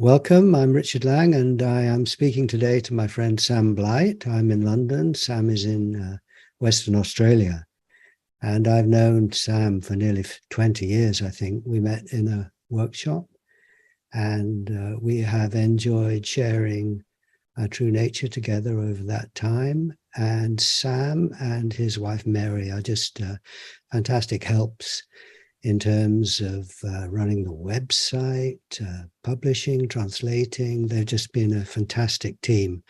Welcome, I'm Richard Lang, and I am speaking today to my friend Sam Blight. I'm in London. Sam is in Western Australia, and I've known Sam for nearly 20 years, I think. We met in a workshop, and we have enjoyed sharing our true nature together over that time. And Sam and his wife Mary are just fantastic helps in terms of running the website, publishing, translating. They've just been a fantastic team.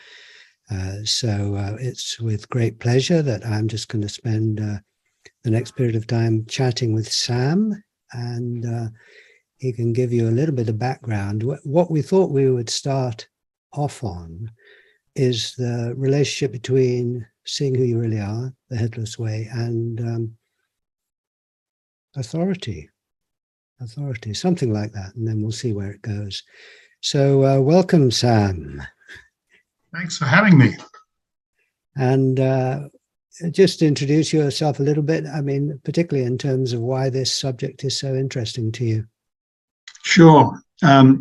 So it's with great pleasure that I'm just going to spend the next period of time chatting with Sam, and he can give you a little bit of background. What we thought we would start off on is the relationship between seeing who you really are, the headless way, and authority, something like that, and then we'll see where it goes. So welcome, Sam. Thanks for having me. And just introduce yourself a little bit, I mean, particularly in terms of why this subject is so interesting to you. Sure.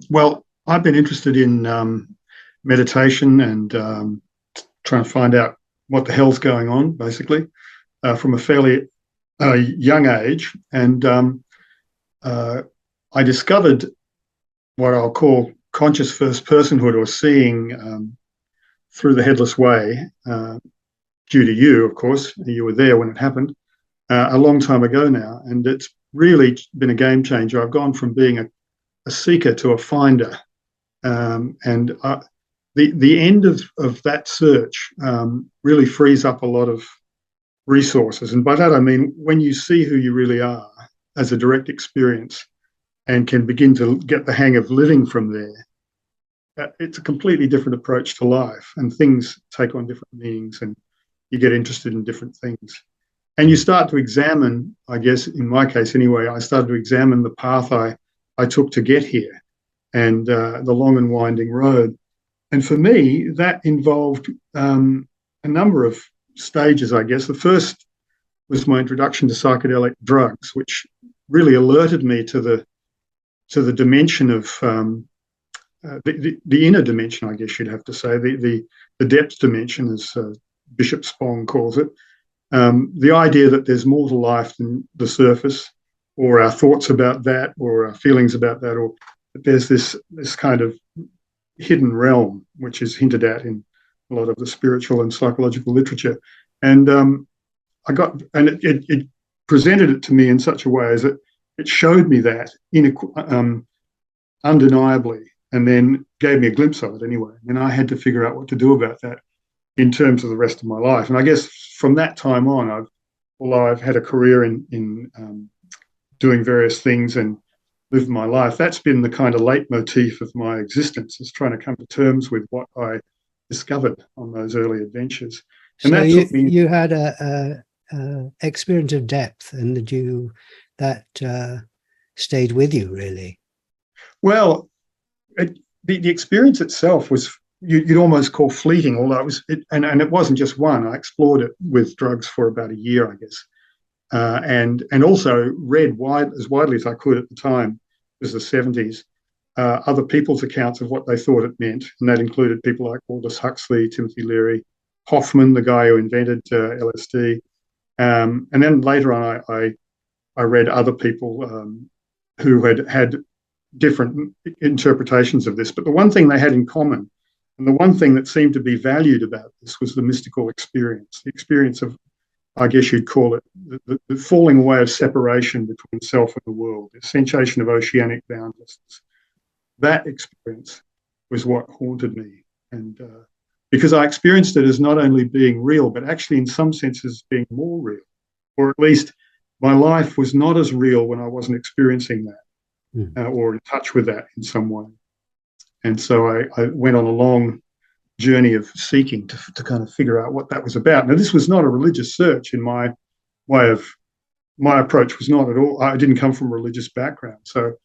Well, I've been interested in meditation and trying to find out what the hell's going on, basically, from a fairly young age. And I discovered what I'll call conscious first personhood, or seeing through the headless way, due to you, of course. You were there when it happened a long time ago now, and it's really been a game changer. I've gone from being a seeker to a finder, and the end of that search really frees up a lot of resources. And by that I mean, when you see who you really are as a direct experience and can begin to get the hang of living from there, it's a completely different approach to life, and things take on different meanings, and you get interested in different things. And you start to examine, I guess, in my case anyway, I started to examine the path I took to get here, and the long and winding road. And for me, that involved a number of stages, I guess. The first was my introduction to psychedelic drugs, which really alerted me to the dimension of the inner dimension, I guess you'd have to say, the depth dimension, as Bishop Spong calls it. The idea that there's more to life than the surface, or our thoughts about that, or our feelings about that, or that there's this kind of hidden realm, which is hinted at in a lot of the spiritual and psychological literature. And it presented it to me in such a way as it showed me that undeniably, and then gave me a glimpse of it anyway. And I had to figure out what to do about that in terms of the rest of my life. And I guess from that time on, although I've had a career in doing various things and lived my life, that's been the kind of leitmotif of my existence, is trying to come to terms with what I discovered on those early adventures. And so you had a experience of depth, and that stayed with you, really? Well, the experience itself was, you'd almost call fleeting, although and it wasn't just one. I explored it with drugs for about a year, I guess, and also read as widely as I could at the time. It was the 70s. Other people's accounts of what they thought it meant, and that included people like Aldous Huxley, Timothy Leary, Hoffman, the guy who invented LSD, and then later on, I read other people who had different interpretations of this. But the one thing they had in common, and the one thing that seemed to be valued about this, was the mystical experience, the experience of, I guess you'd call it, the falling away of separation between self and the world, the sensation of oceanic boundlessness. That experience was what haunted me. And because I experienced it as not only being real, but actually in some senses being more real, or at least my life was not as real when I wasn't experiencing that. Or in touch with that in some way. And so I went on a long journey of seeking to kind of figure out what that was about. Now, this was not a religious search in my way of, my approach was not at all, I didn't come from a religious background. So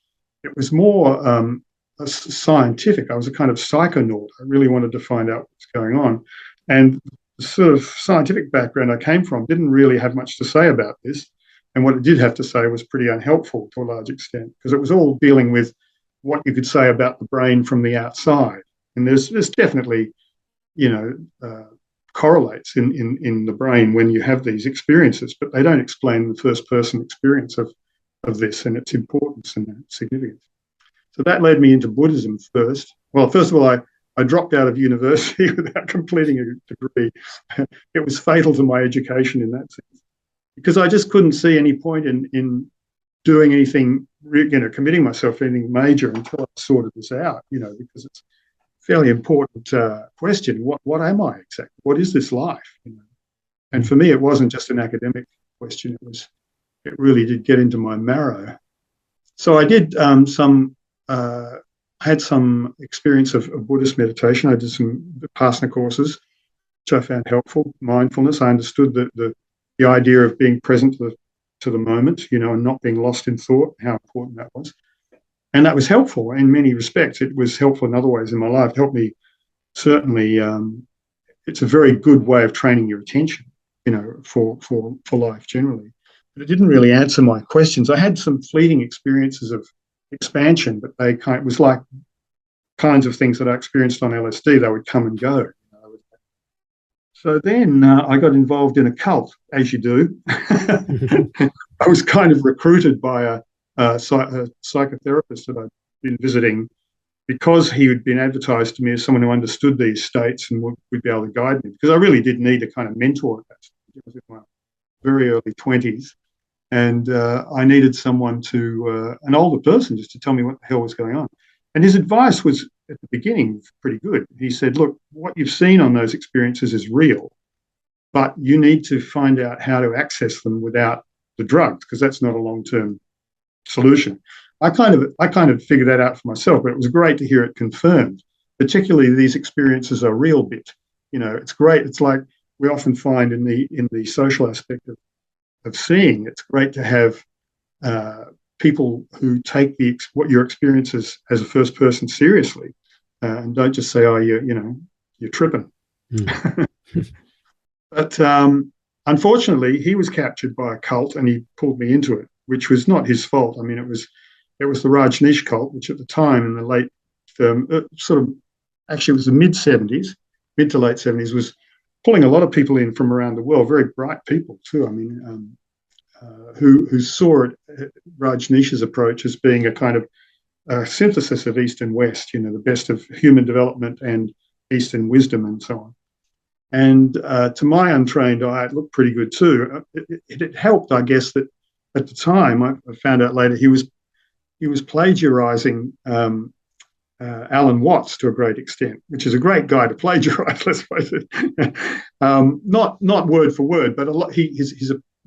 it was more scientific. I was a kind of psychonaut. I really wanted to find out what's going on. And the sort of scientific background I came from didn't really have much to say about this. And what it did have to say was pretty unhelpful to a large extent, because it was all dealing with what you could say about the brain from the outside. And there's definitely, correlates in the brain when you have these experiences, but they don't explain the first person experience of this and its importance and its significance. So that led me into Buddhism first. Well, first of all, I dropped out of university without completing a degree. It was fatal to my education in that sense, because I just couldn't see any point in doing anything, committing myself to anything major until I sorted this out, because it's a fairly important question. What am I exactly? What is this life? And for me, it wasn't just an academic question. It really did get into my marrow. So I did had some experience of Buddhist meditation. I did some Vipassana courses, which I found helpful. Mindfulness. I understood the idea of being present to the moment, and not being lost in thought, how important that was. And that was helpful in many respects. It was helpful in other ways in my life. It helped me, certainly, it's a very good way of training your attention, for life generally. But it didn't really answer my questions. I had some fleeting experiences of expansion, but it was like kinds of things that I experienced on LSD. They would come and go. So then I got involved in a cult, as you do. I was kind of recruited by a psychotherapist that I'd been visiting, because he had been advertised to me as someone who understood these states and would be able to guide me, because I really did need a kind of mentor at that stage. I was in my very early 20s, and I needed someone an older person, just to tell me what the hell was going on. And his advice was, at the beginning, pretty good. He said, look, what you've seen on those experiences is real, but you need to find out how to access them without the drugs, because that's not a long-term solution. I kind of figured that out for myself, but it was great to hear it confirmed. Particularly, these experiences are real bit. It's great. It's like we often find in the social aspect of seeing. It's great to have people who take what your experiences as a first person seriously, and don't just say, "Oh, you're tripping." Mm. But unfortunately, he was captured by a cult, and he pulled me into it, which was not his fault. I mean, it was the Rajneesh cult, which at the time, in the late actually it was the mid to late 70s, was pulling a lot of people in from around the world, very bright people too. I mean, who saw Rajneesh's approach as being a kind of synthesis of East and West, the best of human development and Eastern wisdom and so on. And to my untrained eye, it looked pretty good too. It helped, I guess, that at the time, I found out later, he was plagiarizing Alan Watts to a great extent, which is a great guy to plagiarize, let's face it. Not word for word, but a lot.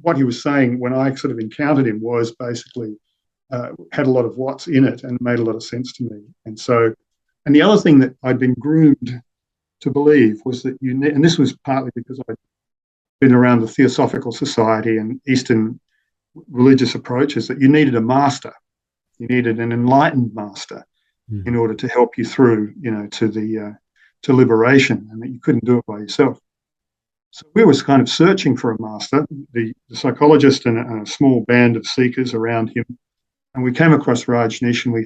What he was saying when I sort of encountered him was basically had a lot of Watts in it and made a lot of sense to me. And the other thing that I'd been groomed to believe was that and this was partly because I'd been around the Theosophical Society and Eastern religious approaches, that you needed a master. You needed an enlightened master in order to help you through, to liberation, and that you couldn't do it by yourself. So we were kind of searching for a master, the psychologist and a small band of seekers around him, and we came across Rajneesh, and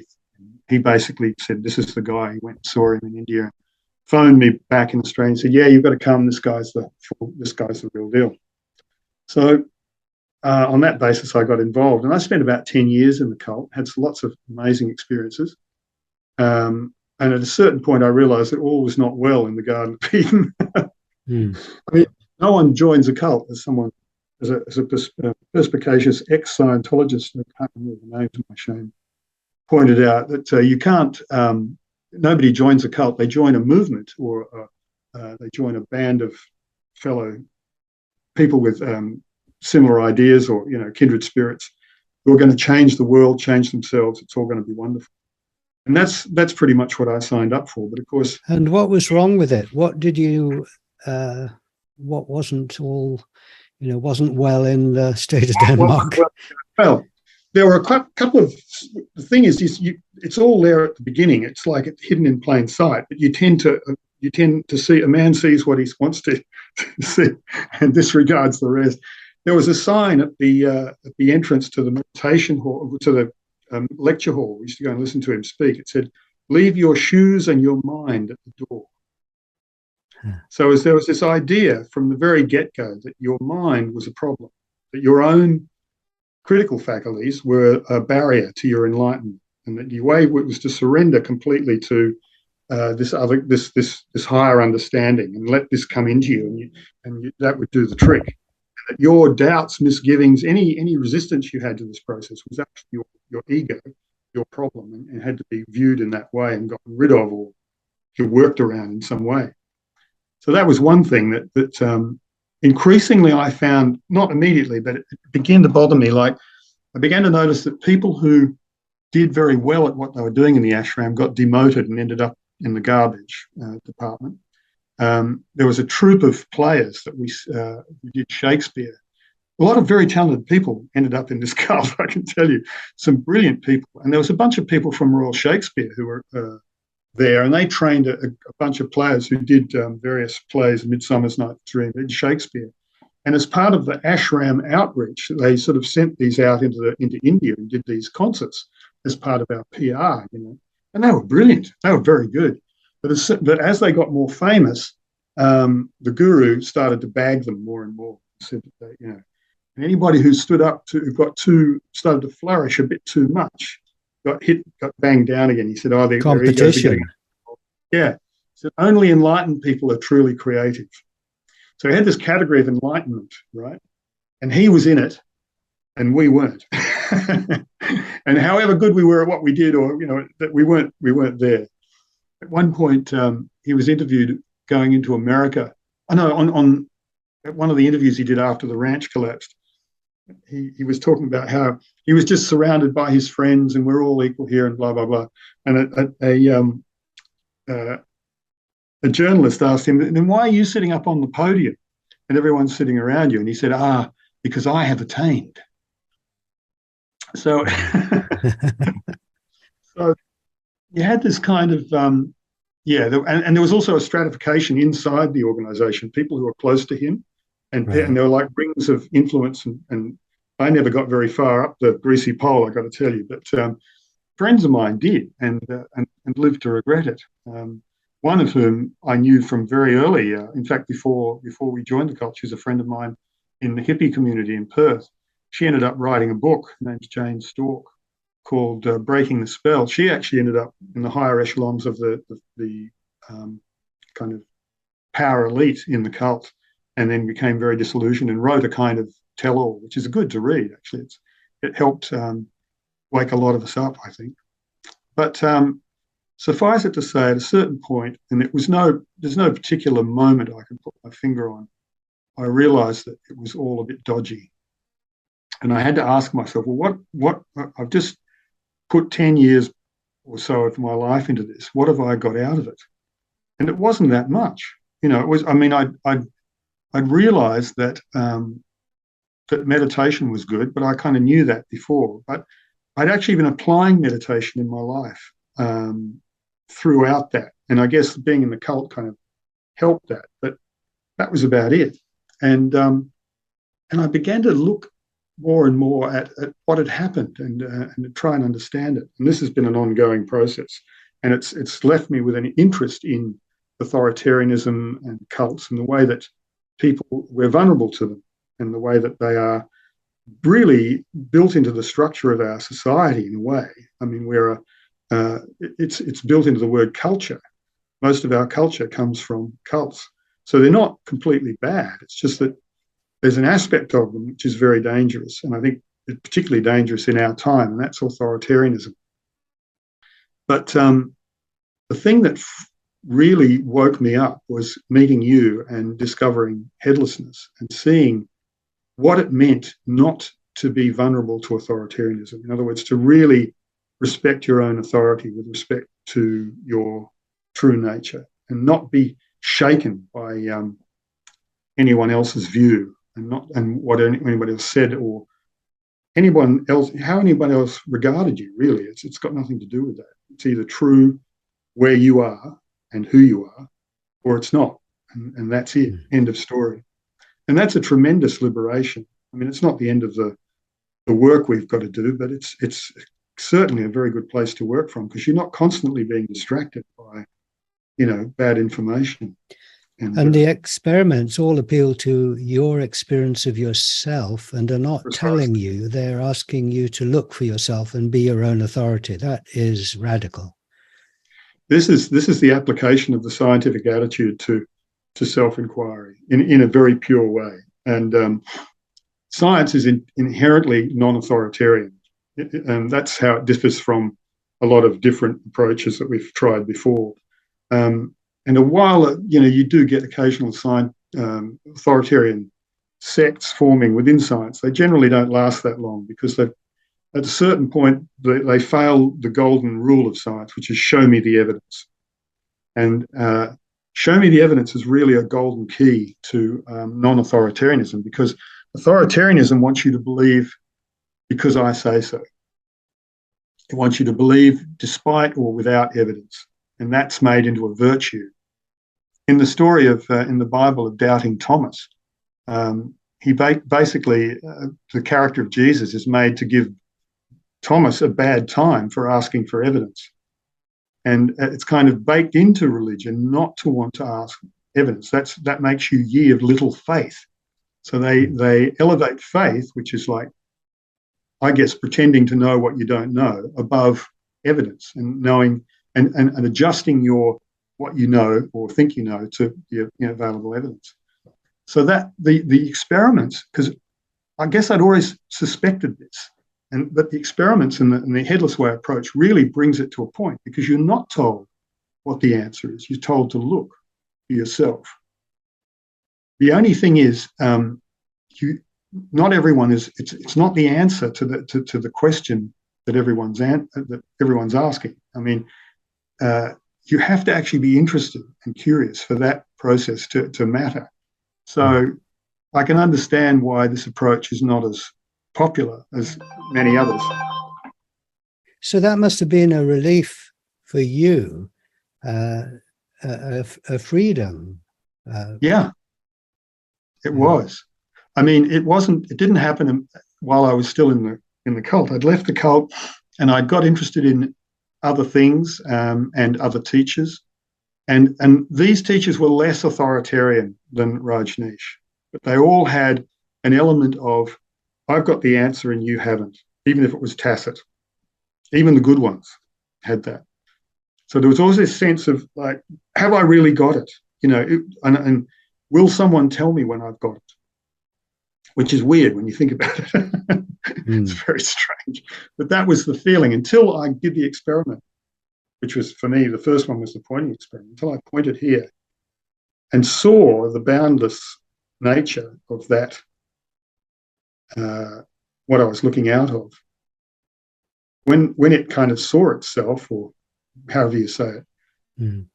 he basically said, "This is the guy." He went and saw him in India, phoned me back in Australia and said, "Yeah, you've got to come. This guy's the real deal." So on that basis, I got involved, and I spent about 10 years in the cult, had lots of amazing experiences. And at a certain point, I realized that all was not well in the Garden of Eden. I mean, no one joins a cult as a perspicacious ex-Scientologist, I can't remember the name to my shame, pointed out that you can't, nobody joins a cult. They join a movement, or they join a band of fellow people with similar ideas, or kindred spirits, who are going to change the world, change themselves. It's all going to be wonderful. And that's pretty much what I signed up for. But of course. And what was wrong with it? What did you? What wasn't wasn't well in the state of Denmark? Well, there were a couple of. The thing is, it's all there at the beginning. It's like it's hidden in plain sight. But you tend to see, a man sees what he wants to see and disregards the rest. There was a sign at the entrance to the meditation hall, to the lecture hall. We used to go and listen to him speak. It said, "Leave your shoes and your mind at the door." So as there was this idea from the very get-go that your mind was a problem, that your own critical faculties were a barrier to your enlightenment, and that the way was to surrender completely to this higher understanding and let this come into you, that would do the trick. And that your doubts, misgivings, any resistance you had to this process was actually your ego, your problem, and had to be viewed in that way and gotten rid of, or worked around in some way. So that was one thing that increasingly I found, not immediately, but it began to bother me. Like, I began to notice that people who did very well at what they were doing in the ashram got demoted and ended up in the garbage department. There was a troupe of players that we did Shakespeare. A lot of very talented people ended up in this cult, I can tell you, some brilliant people. And there was a bunch of people from Royal Shakespeare who were there, and they trained a bunch of players who did various plays, Midsummer's Night's Dream, did Shakespeare. And as part of the ashram outreach, they sort of sent these out into India and did these concerts as part of our PR, and they were brilliant. They were very good. But as they got more famous, the guru started to bag them more and more. Said that and anybody who started to flourish a bit too much, got banged down again. He said, "Oh, their egos are getting." Yeah. He said, "Only enlightened people are truly creative." So he had this category of enlightenment, right? And he was in it, and we weren't. And however good we were at what we did, or that we weren't there. At one point, he was interviewed going into America. I know on one of the interviews he did after the ranch collapsed. He was talking about how he was just surrounded by his friends and we're all equal here and blah, blah, blah. And a journalist asked him, "Then why are you sitting up on the podium and everyone's sitting around you?" And he said, "Because I have attained." So, so you had this kind of, and there was also a stratification inside the organization, people who were close to him. And there were like rings of influence, and I never got very far up the greasy pole, I got to tell you. But friends of mine did, and lived to regret it. One of whom I knew from very early. In fact, before we joined the cult, she was a friend of mine in the hippie community in Perth. She ended up writing a book. Her name's Jane Stork, called "Breaking the Spell." She actually ended up in the higher echelons of the kind of power elite in the cult, and then became very disillusioned and wrote a kind of tell-all, which is good to read, actually. It helped wake a lot of us up, I think. But suffice it to say, at a certain point, and there's no particular moment I can put my finger on, I realised that it was all a bit dodgy. And I had to ask myself, well, what I've just put 10 years or so of my life into this. What have I got out of it? And it wasn't that much. It was, I'd realized that that meditation was good, but I kind of knew that before. But I'd actually been applying meditation in my life throughout that. And I guess being in the cult kind of helped that. But that was about it. And I began to look more and more at what had happened and try and understand it. And this has been an ongoing process. And it's left me with an interest in authoritarianism and cults and the way that we're vulnerable to them, and the way that they are really built into the structure of our society in a way. I mean, it's built into the word culture. Most of our culture comes from cults. So they're not completely bad. It's just that there's an aspect of them which is very dangerous. And I think it's particularly dangerous in our time, and that's authoritarianism. But the thing that really woke me up was meeting you and discovering headlessness and seeing what it meant not to be vulnerable to authoritarianism. In other words, to really respect your own authority with respect to your true nature and not be shaken by anyone else's view and what anybody else said or anyone else, how anybody else regarded you, really. It's got nothing to do with that. It's either true where you are and who you are, or it's not. And that's it, end of story. And that's a tremendous liberation. I mean, it's not the end of the work we've got to do, but it's certainly a very good place to work from, because you're not constantly being distracted by, bad information. And the experiments all appeal to your experience of yourself and are not telling you, they're asking you to look for yourself and be your own authority. That is radical. This is the application of the scientific attitude to self-inquiry in a very pure way. And science is inherently non-authoritarian. And that's how it differs from a lot of different approaches that we've tried before. And while you do get occasional authoritarian sects forming within science, they generally don't last that long, because at a certain point they fail the golden rule of science, which is show me the evidence. And show me the evidence is really a golden key to non-authoritarianism, because authoritarianism wants you to believe because I say so. It wants you to believe despite or without evidence. And that's made into a virtue. In the story of in the Bible of doubting Thomas, he basically the character of Jesus is made to give Thomas a bad time for asking for evidence, and it's kind of baked into religion not to want to ask evidence. That makes you ye of little faith. So they elevate faith, which is like, I guess, pretending to know what you don't know, above evidence and knowing. And adjusting what you know or think you know to the available evidence. So that the experiments, because I guess I'd always suspected this, but the experiments and the headless way approach really brings it to a point, because you're not told what the answer is. You're told to look for yourself. The only thing is, not everyone is. It's not the answer to the question that everyone's asking. I mean. You have to actually be interested and curious for that process to matter. So I can understand why this approach is not as popular as many others. So that must have been a relief for you, a freedom. Yeah, it was. I mean, it didn't happen while I was still in the cult. I'd left the cult and I got interested in other things and other teachers. And these teachers were less authoritarian than Rajneesh, but they all had an element of, I've got the answer and you haven't, even if it was tacit. Even the good ones had that. So there was always this sense of, like, have I really got it? And will someone tell me when I've got it? Which is weird when you think about it. It's very strange. But that was the feeling until I did the experiment, which was, for me, the first one was the pointing experiment, until I pointed here and saw the boundless nature of that, what I was looking out of. When it kind of saw itself, or however you say it,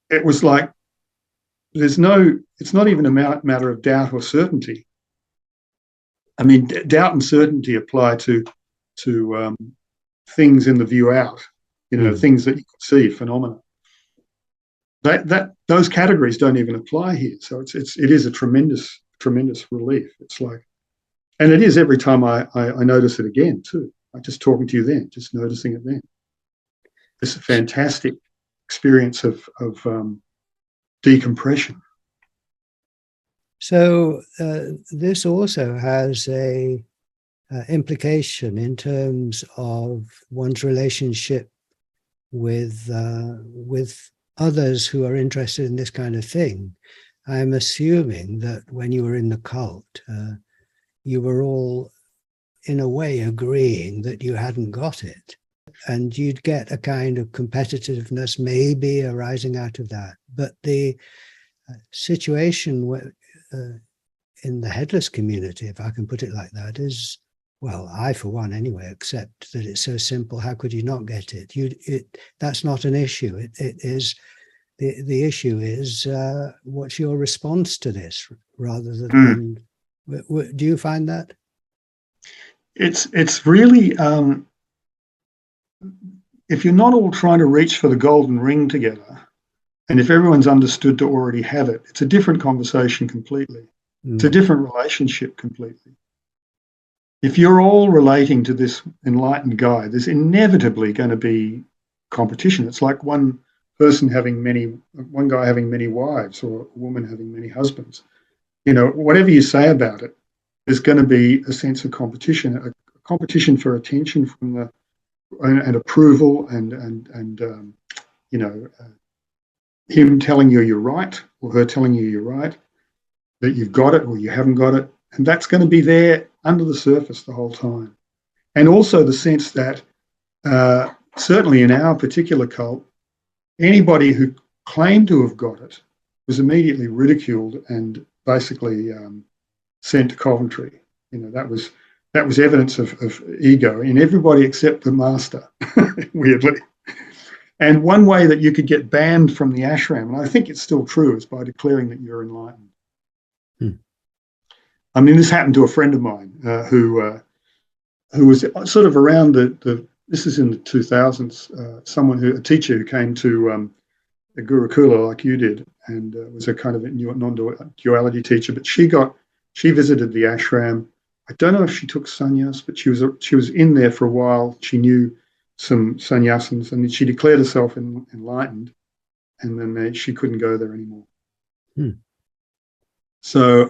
it was like it's not even a matter of doubt or certainty. I mean, doubt and certainty apply to things in the view out, things that you can see, phenomena. Those categories don't even apply here. So it is a tremendous relief. It's like, and it is every time I notice it again too. I'm just talking to you then, just noticing it then. It's a fantastic experience of decompression. So this also has a implication in terms of one's relationship with others who are interested in this kind of thing. I'm assuming that when you were in the cult, you were all, in a way, agreeing that you hadn't got it. And you'd get a kind of competitiveness maybe arising out of that. But the situation in the headless community, if I can put it like that, is, well, I, for one, anyway, accept that it's so simple. How could you not get it? That's not an issue. It is the issue is what's your response to this, rather than. Do you find that? It's really if you're not all trying to reach for the golden ring together, and if everyone's understood to already have it, it's a different conversation completely. It's a different relationship completely. if you're all relating to this enlightened guy, there's inevitably going to be competition. It's like one guy having many wives, or a woman having many husbands. Whatever you say about it, there's going to be a sense of competition, a competition for attention from and approval, and him telling you're right, or her telling you're right, that you've got it or you haven't got it. And that's going to be there under the surface the whole time. And also the sense that certainly in our particular cult, anybody who claimed to have got it was immediately ridiculed and basically sent to Coventry. That was evidence of ego in everybody except the master, weirdly. And one way that you could get banned from the ashram, and I think it's still true, is by declaring that you're enlightened. I mean, this happened to a friend of mine who was sort of around this is in the 2000s, a teacher who came to a Gurukula like you did, and was a kind of a non-duality teacher, but she visited the ashram. I don't know if she took sannyas, but she was in there for a while. She knew some sannyasins, and she declared herself enlightened, and then she couldn't go there anymore. So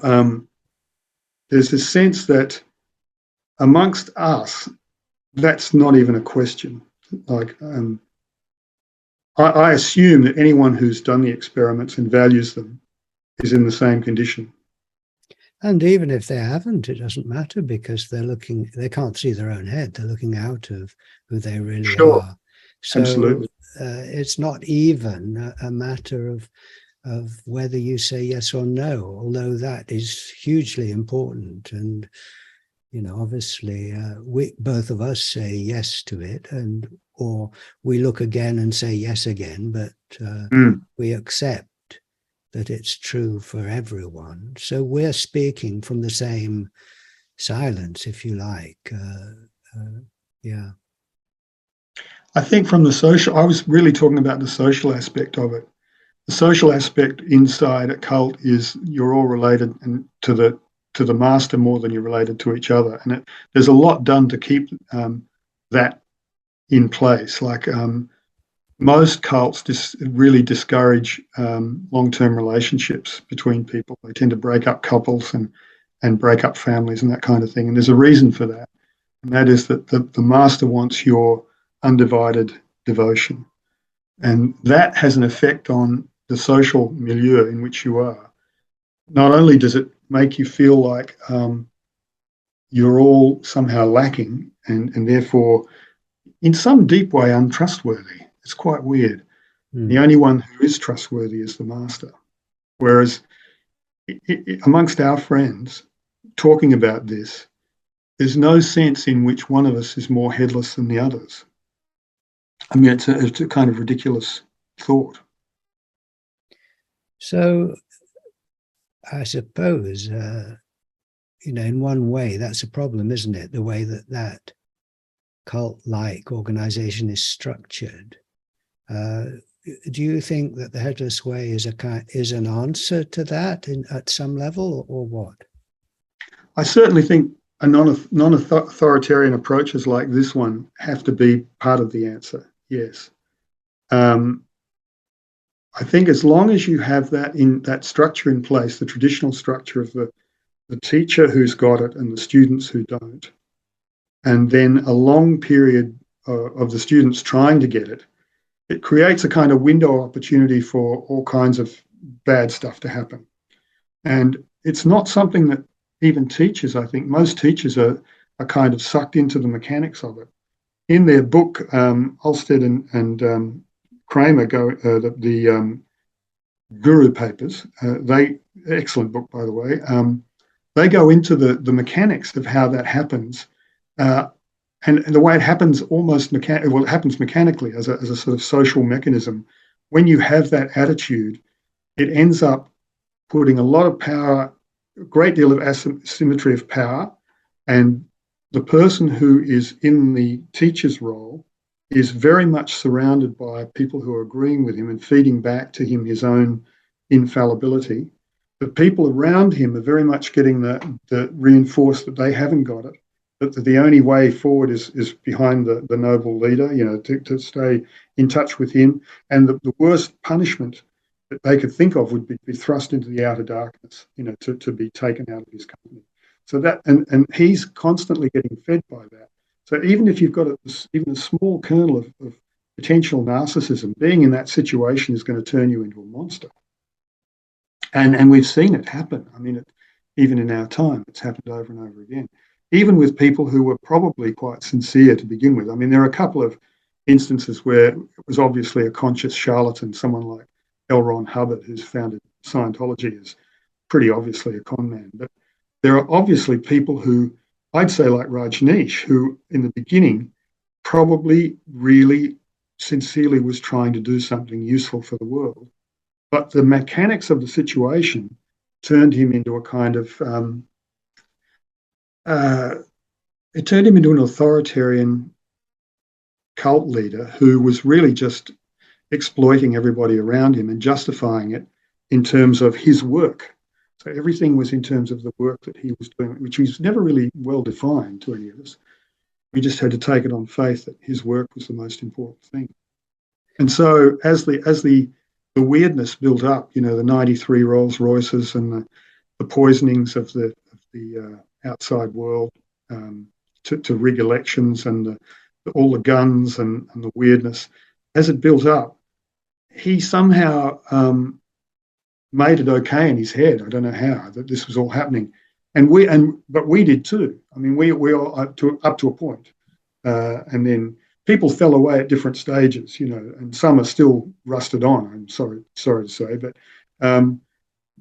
there's a sense that amongst us, that's not even a question. Like, I assume that anyone who's done the experiments and values them is in the same condition. And even if they haven't, it doesn't matter, because they can't see their own head. They're looking out of who they really are. So absolutely. It's not even a matter of whether you say yes or no, although that is hugely important. And, obviously we both of us say yes to it, or we look again and say yes again, but we accept that it's true for everyone. So we're speaking from the same silence, if you like. Yeah. I think from the social, I was really talking about the social aspect of it. The social aspect inside a cult is you're all related and to the master more than you're related to each other. And there's a lot done to keep that in place. Like most cults really discourage long-term relationships between people. They tend to break up couples and break up families and that kind of thing. And there's a reason for that. And that is that the master wants your undivided devotion. And that has an effect on the social milieu in which you are. Not only does it make you feel like you're all somehow lacking and therefore in some deep way untrustworthy. It's quite weird. The only one who is trustworthy is the master. Whereas amongst our friends talking about this, there's no sense in which one of us is more headless than the others. I mean, it's a kind of ridiculous thought. So I suppose, in one way, that's a problem, isn't it? The way that cult-like organization is structured. Do you think that the headless way is an answer to that at some level, or what? I certainly think a non-authoritarian approaches like this one have to be part of the answer. Yes. I think as long as you have that structure in place, the traditional structure of the teacher who's got it and the students who don't, and then a long period of the students trying to get it, it creates a kind of window of opportunity for all kinds of bad stuff to happen. And it's not something that even teachers, I think most teachers are kind of sucked into the mechanics of it. In their book, Olsted and Kramer the Guru Papers, excellent book, by the way, they go into the mechanics of how that happens. And the way it happens it happens mechanically as a sort of social mechanism. When you have that attitude, it ends up putting a lot of power, a great deal of asymmetry of power, and the person who is in the teacher's role is very much surrounded by people who are agreeing with him and feeding back to him his own infallibility. The people around him are very much getting the reinforced that they haven't got it. that the only way forward is behind the noble leader, to stay in touch with him. And the worst punishment that they could think of would be thrust into the outer darkness, to be taken out of his company. So that, and he's constantly getting fed by that. So even if you've got even a small kernel of potential narcissism, being in that situation is going to turn you into a monster. And we've seen it happen. I mean, even in our time, it's happened over and over again, even with people who were probably quite sincere to begin with. I mean, there are a couple of instances where it was obviously a conscious charlatan, someone like L. Ron Hubbard, who's founded Scientology, is pretty obviously a con man. But there are obviously people who, I'd say like Rajneesh, who in the beginning probably really sincerely was trying to do something useful for the world. But the mechanics of the situation turned him into a kind of, it turned him into an authoritarian cult leader who was really just exploiting everybody around him and justifying it in terms of his work. So everything was in terms of the work that he was doing, which was never really well defined to any of us. We just had to take it on faith that his work was the most important thing. And so as the weirdness built up, the 93 Rolls Royces and the poisonings of the outside world to rig elections and all the guns and the weirdness, as it built up, he somehow made it okay in his head. I don't know how that this was all happening, but we did too. I mean, we all up to a point, and then people fell away at different stages, and some are still rusted on. I'm sorry to say, but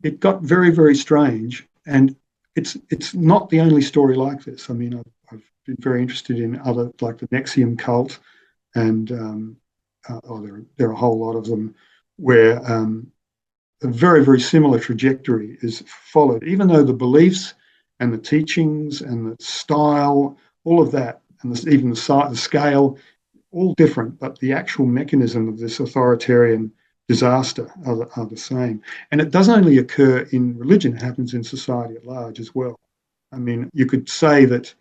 it got very, very strange, and it's not the only story like this. I mean, I've been very interested in other, like the Nexium cult, and there are a whole lot of them where a very, very similar trajectory is followed, even though the beliefs and the teachings and the style, all of that, and even the scale, all different, but the actual mechanism of this authoritarian disaster are the same. And it doesn't only occur in religion, it happens in society at large as well. I mean, you could say that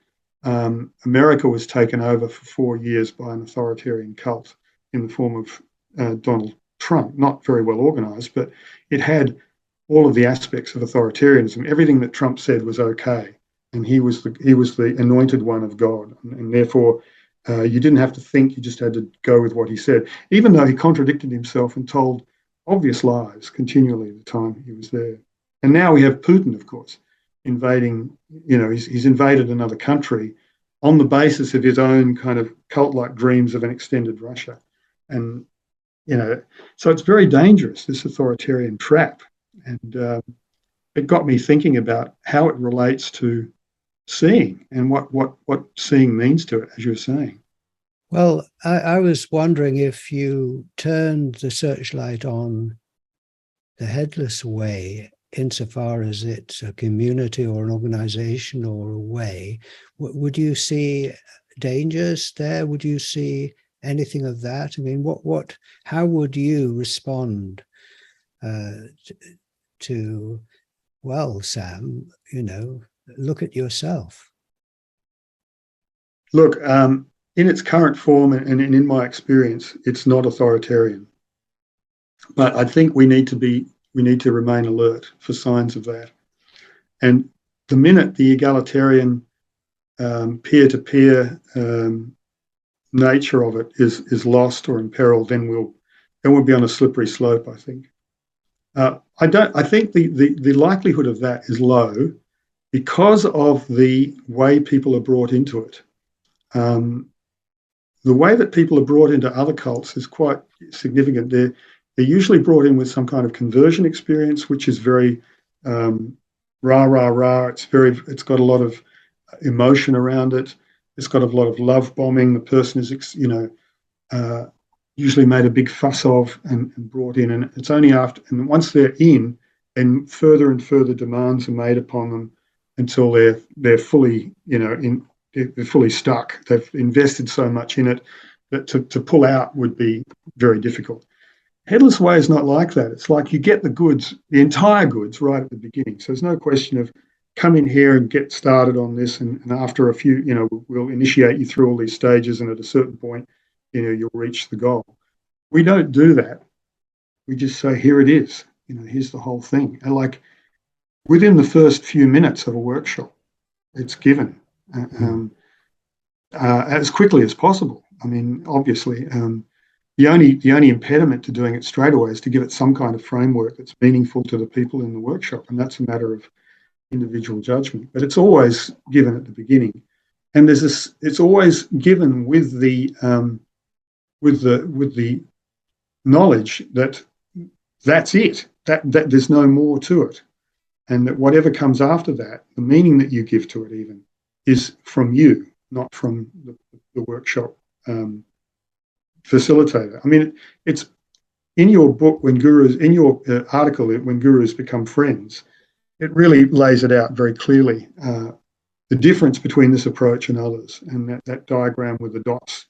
America was taken over for 4 years by an authoritarian cult in the form of Donald Trump, not very well organized, but it had all of the aspects of authoritarianism. Everything that Trump said was okay, and he was the anointed one of God, and therefore you didn't have to think, you just had to go with what he said, even though he contradicted himself and told obvious lies continually at the time he was there. And now we have Putin, of course, invading, he's invaded another country on the basis of his own kind of cult-like dreams of an extended Russia. And, so it's very dangerous, this authoritarian trap. And it got me thinking about how it relates to seeing and what seeing means to it, as you were saying. Well, I was wondering if you turned the searchlight on the headless way, insofar as it's a community or an organization or a way, would you see dangers there? Would you see anything of that? I mean, how would you respond to, well, Sam, look at yourself? Look, in its current form and in my experience, it's not authoritarian. But I think we need to remain alert for signs of that. And the minute the egalitarian peer-to-peer nature of it is lost or imperiled, then we'll be on a slippery slope, I think. I think the likelihood of that is low because of the way people are brought into it. The way that people are brought into other cults is quite significant. They're usually brought in with some kind of conversion experience, which is very rah, rah, rah. It's got a lot of emotion around it. It's got a lot of love bombing. The person is, usually made a big fuss of and brought in. And it's only after, and once they're in, then further and further demands are made upon them until they're fully, they're fully stuck. They've invested so much in it that to pull out would be very difficult. Headless Way is not like that. It's like you get the goods, the entire goods, right at the beginning. So there's no question of come in here and get started on this, and after a few, we'll initiate you through all these stages, and at a certain point, you'll reach the goal. We don't do that. We just say, here it is. Here's the whole thing. And like within the first few minutes of a workshop, it's given as quickly as possible. I mean, obviously, the only impediment to doing it straight away is to give it some kind of framework that's meaningful to the people in the workshop, and that's a matter of individual judgment. But it's always given at the beginning, and there's this. It's always given with the knowledge that that's it. That there's no more to it, and that whatever comes after that, the meaning that you give to it, even, is from you, not from the workshop facilitator. I mean, it's in your book, in your article, When Gurus Become Friends, it really lays it out very clearly, the difference between this approach and others, and that diagram with the dots,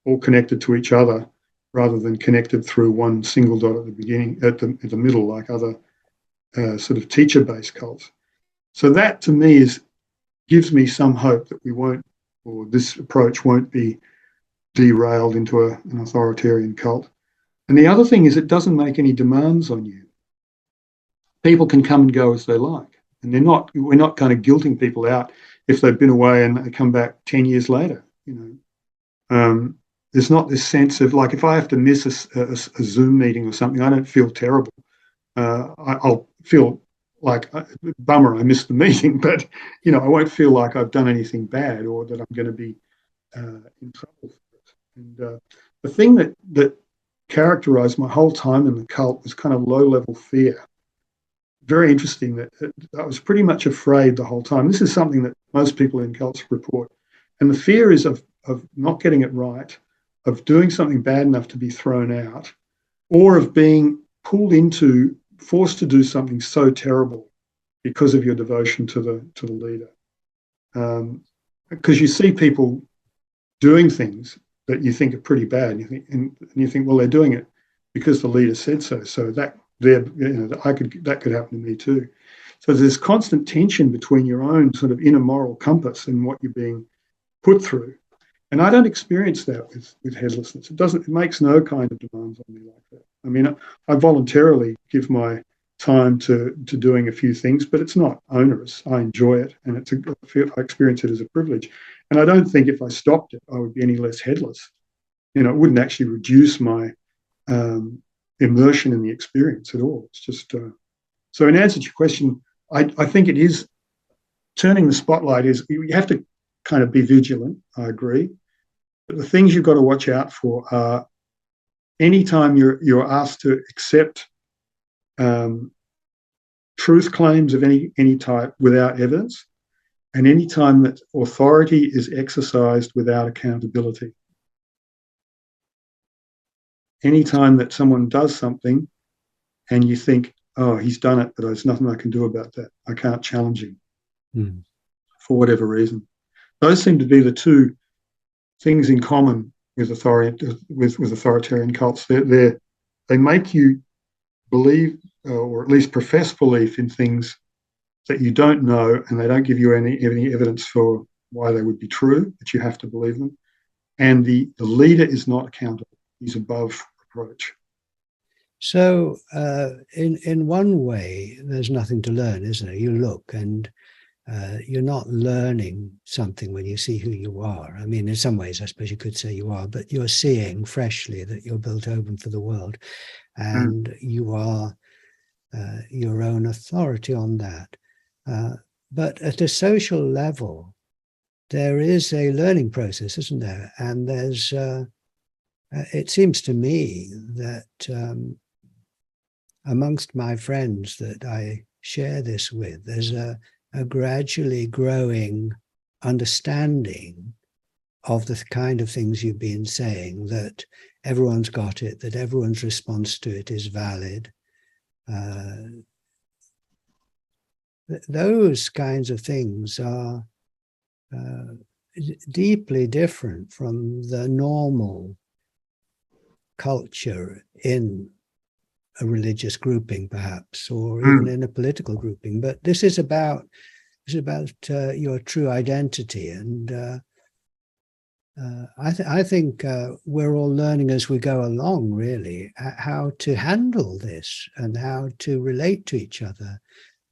all connected to each other rather than connected through one single dot at the beginning, at the middle, like other sort of teacher-based cults. So that, to me, gives me some hope that we won't, or this approach won't be derailed into an authoritarian cult. And the other thing is, it doesn't make any demands on you. People can come and go as they like, and we're not kind of guilting people out if they've been away and they come back 10 years later. There's not this sense of, like, if I have to miss a Zoom meeting or something, I don't feel terrible. I'll feel like, bummer, I missed the meeting, but I won't feel like I've done anything bad or that I'm going to be in trouble for it. And the thing that characterized my whole time in the cult was kind of low-level fear. Very interesting that I was pretty much afraid the whole time. This is something that most people in cults report. And the fear is of not getting it right, of doing something bad enough to be thrown out, or of being forced to do something so terrible because of your devotion to the leader. Because you see people doing things that you think are pretty bad, and you think, well, they're doing it because the leader said so. So that could happen to me too. So there's this constant tension between your own sort of inner moral compass and what you're being put through. And I don't experience that with headlessness. It makes no kind of demands on me like that. I mean, I voluntarily give my time to doing a few things, but it's not onerous. I enjoy it, and I experience it as a privilege. And I don't think if I stopped it, I would be any less headless. It wouldn't actually reduce my immersion in the experience at all. It's just so. In answer to your question, I think it is turning the spotlight. Is you have to kind of be vigilant. I agree, but the things you've got to watch out for are anytime you're asked to accept truth claims of any type without evidence, and any time that authority is exercised without accountability. Anytime that someone does something and you think, oh, he's done it, but there's nothing I can do about that. I can't challenge him for whatever reason. Those seem to be the two things in common with authoritarian cults. They make you believe, or at least profess belief in things that you don't know, and they don't give you any evidence for why they would be true, but you have to believe them. And the leader is not accountable. He's above reproach. So in one way, there's nothing to learn, isn't there? You look and you're not learning something when you see who you are. I mean, in some ways, I suppose you could say you are, but you're seeing freshly that you're built open for the world, and you are your own authority on that. But at a social level, there is a learning process, isn't there? And there's, it seems to me that amongst my friends that I share this with, there's a gradually growing understanding of the kind of things you've been saying, that everyone's got it, that everyone's response to it is valid. Those kinds of things are deeply different from the normal culture in a religious grouping, perhaps, or even in a political grouping. But this is about It's about your true identity. And I think we're all learning as we go along, really, how to handle this and how to relate to each other.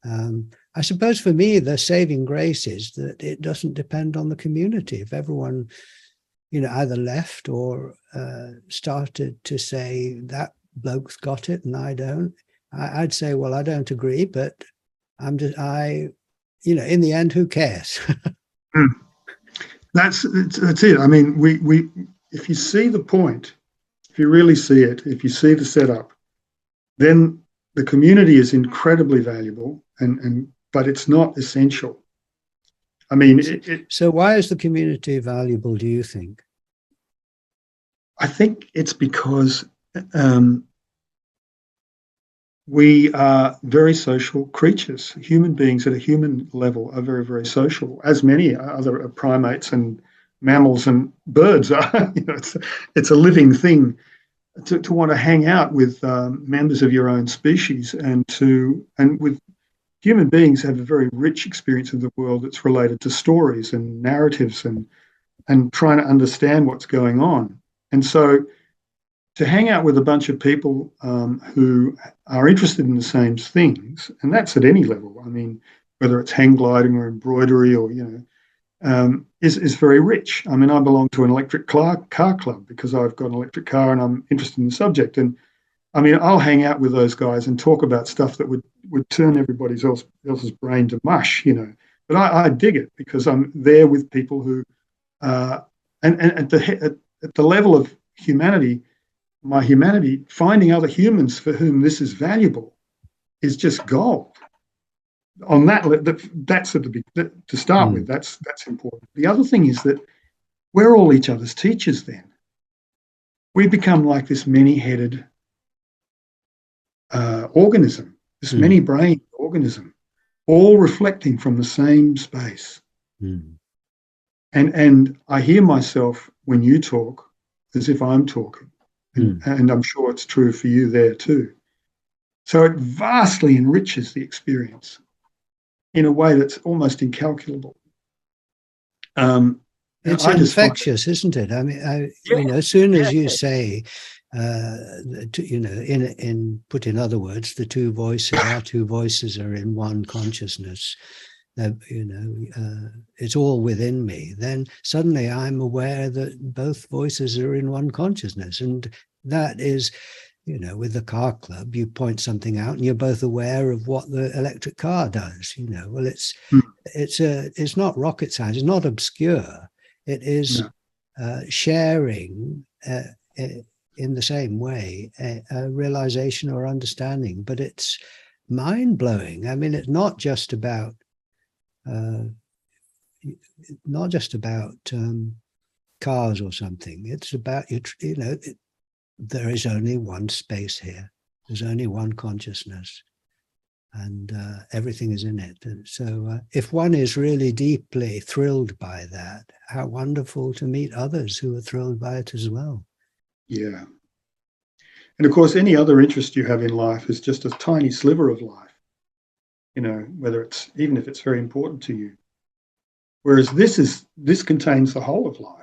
I suppose for me, the saving grace is that it doesn't depend on the community. If everyone, either left or started to say that bloke's got it and I don't, I'd say, well, I don't agree, but in the end, who cares? That's it. I mean, we if you see the point, if you really see it, if you see the setup, then the community is incredibly valuable, but it's not essential. I mean, so why is the community valuable, do you think? I think it's because we are very social creatures. Human beings at a human level are very, very social, as many other primates and mammals and birds are. It's a living thing. To want to hang out with members of your own species and with human beings have a very rich experience of the world that's related to stories and narratives and trying to understand what's going on. And so to hang out with a bunch of people who are interested in the same things, and that's at any level. I mean, whether it's hang gliding or embroidery or, is very rich. I mean, I belong to an electric car club because I've got an electric car and I'm interested in the subject. And I mean, I'll hang out with those guys and talk about stuff that would turn everybody else's brain to mush, But I dig it because I'm there with people who, and at the level of humanity, my humanity, finding other humans for whom this is valuable is just gold. On that's to start with. That's important. The other thing is that we're all each other's teachers. Then we become like this many-headed organism, this many-brained organism, all reflecting from the same space. And I hear myself when you talk as if I'm talking, and I'm sure it's true for you there too. So it vastly enriches the experience in a way that's almost incalculable. It's infectious, isn't it? I mean, as soon as you say, put in other words, our two voices are in one consciousness, it's all within me, then suddenly I'm aware that both voices are in one consciousness. And that is, with the car club, you point something out and you're both aware of what the electric car does. Well, it's not rocket science. It's not obscure. It is sharing in the same way a realization or understanding, but it's mind-blowing. I mean, it's not just about cars or something. It's about there is only one space here. There's only one consciousness, and everything is in it. And so if one is really deeply thrilled by that, how wonderful to meet others who are thrilled by it as well. Yeah. And of course, any other interest you have in life is just a tiny sliver of life, even if it's very important to you. Whereas this contains the whole of life.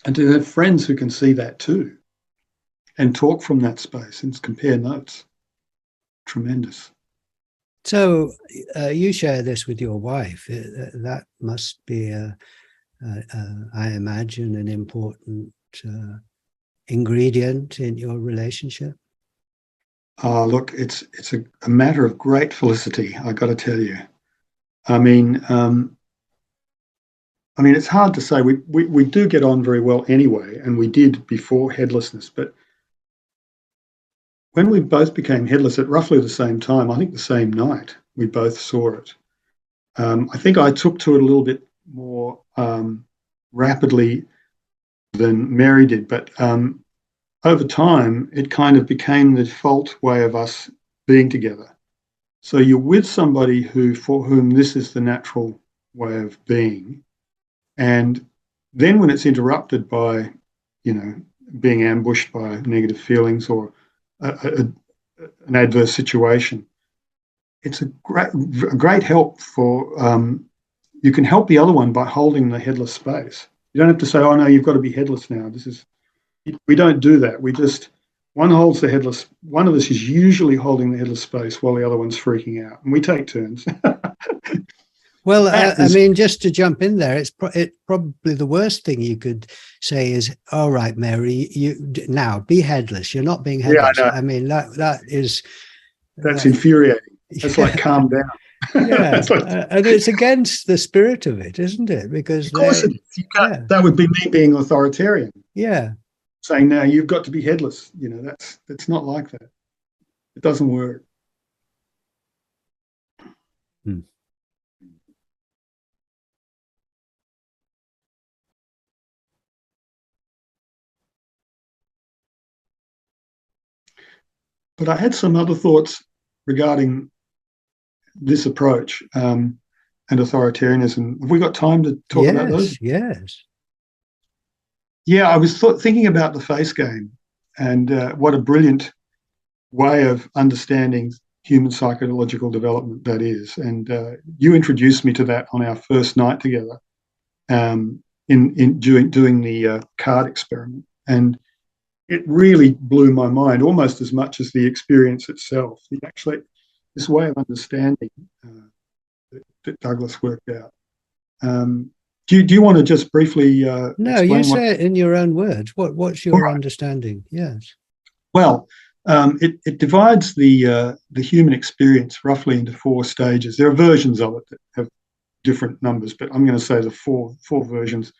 And to have friends who can see that too and talk from that space and compare notes. Tremendous. So you share this with your wife. That must be, I imagine, an important ingredient in your relationship. Look, it's a matter of great felicity, I got to tell you. I mean, it's hard to say. We do get on very well anyway, and we did before headlessness. But when we both became headless at roughly the same time, I think the same night, we both saw it. I think I took to it a little bit more rapidly than Mary did, but over time, it kind of became the default way of us being together. So you're with somebody for whom this is the natural way of being. And then when it's interrupted by, being ambushed by negative feelings or an adverse situation, it's a great help for, you can help the other one by holding the headless space. You don't have to say, oh no, you've got to be headless now. We don't do that. We just, one holds the headless, one of us is usually holding the headless space while the other one's freaking out, and we take turns. Well, I mean, just to jump in there, it's probably the worst thing you could say is, all right, Mary, you now be headless. You're not being headless. Yeah, I mean, that's infuriating. It's like, calm down. Yeah, and it's against the spirit of it, isn't it? Because of course it is. That would be me being authoritarian. Yeah, saying now you've got to be headless. That's not like that. It doesn't work. Hmm. But I had some other thoughts regarding this approach and authoritarianism. Have we got time to talk about those? Yes. Yeah, I was thinking about the face game and what a brilliant way of understanding human psychological development that is. And you introduced me to that on our first night together in doing the card experiment. And it really blew my mind almost as much as the experience itself. Actually, this way of understanding that Douglas worked out. Do you want to just briefly No, you say it in your own words. What's your understanding? Yes. Well, it divides the human experience roughly into 4 stages. There are versions of it that have different numbers, but I'm going to say the four versions.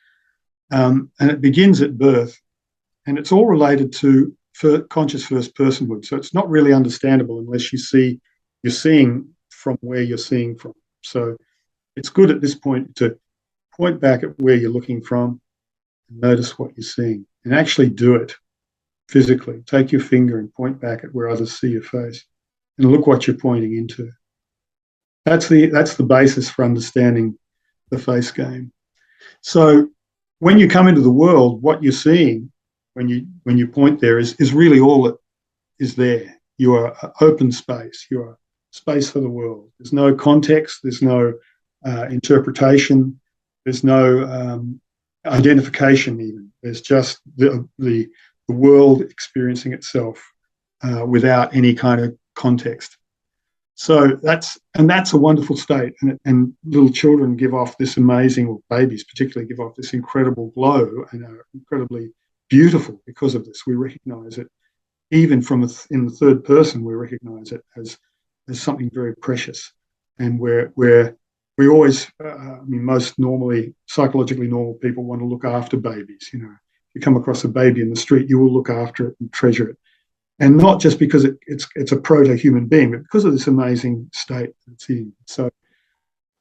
And it begins at birth, and it's all related to conscious first personhood. So it's not really understandable unless you're seeing from where you're seeing from. So it's good at this point to point back at where you're looking from and notice what you're seeing and actually do it physically. Take your finger and point back at where others see your face and look what you're pointing into. That's the basis for understanding the face game. So when you come into the world, what you're seeing when you point there is really all that is there. You are open space. You are space for the world. There's no context. There's no interpretation. There's no identification even. There's just the world experiencing itself without any kind of context. So that's a wonderful state, and little children give off this amazing, or babies particularly give off this incredible glow and are incredibly beautiful because of this. We recognize it even in the third person. We recognize it as something very precious, and where we always, most psychologically normal people want to look after babies. If you come across a baby in the street, you will look after it and treasure it. And not just because it's a proto-human being, but because of this amazing state that it's in. So,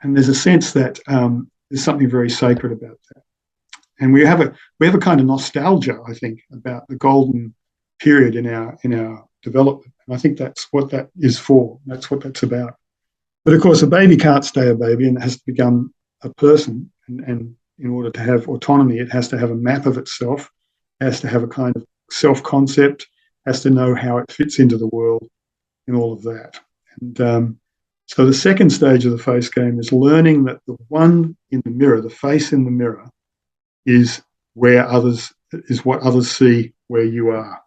and there's a sense that there's something very sacred about that. And we have a kind of nostalgia, I think, about the golden period in our development. And I think that's what that is for. That's what that's about. But of course, a baby can't stay a baby, and it has to become a person. And in order to have autonomy, it has to have a map of itself, has to have a kind of self-concept, has to know how it fits into the world and all of that. And so the second stage of the face game is learning that the one in the mirror, the face in the mirror, is what others see where you are.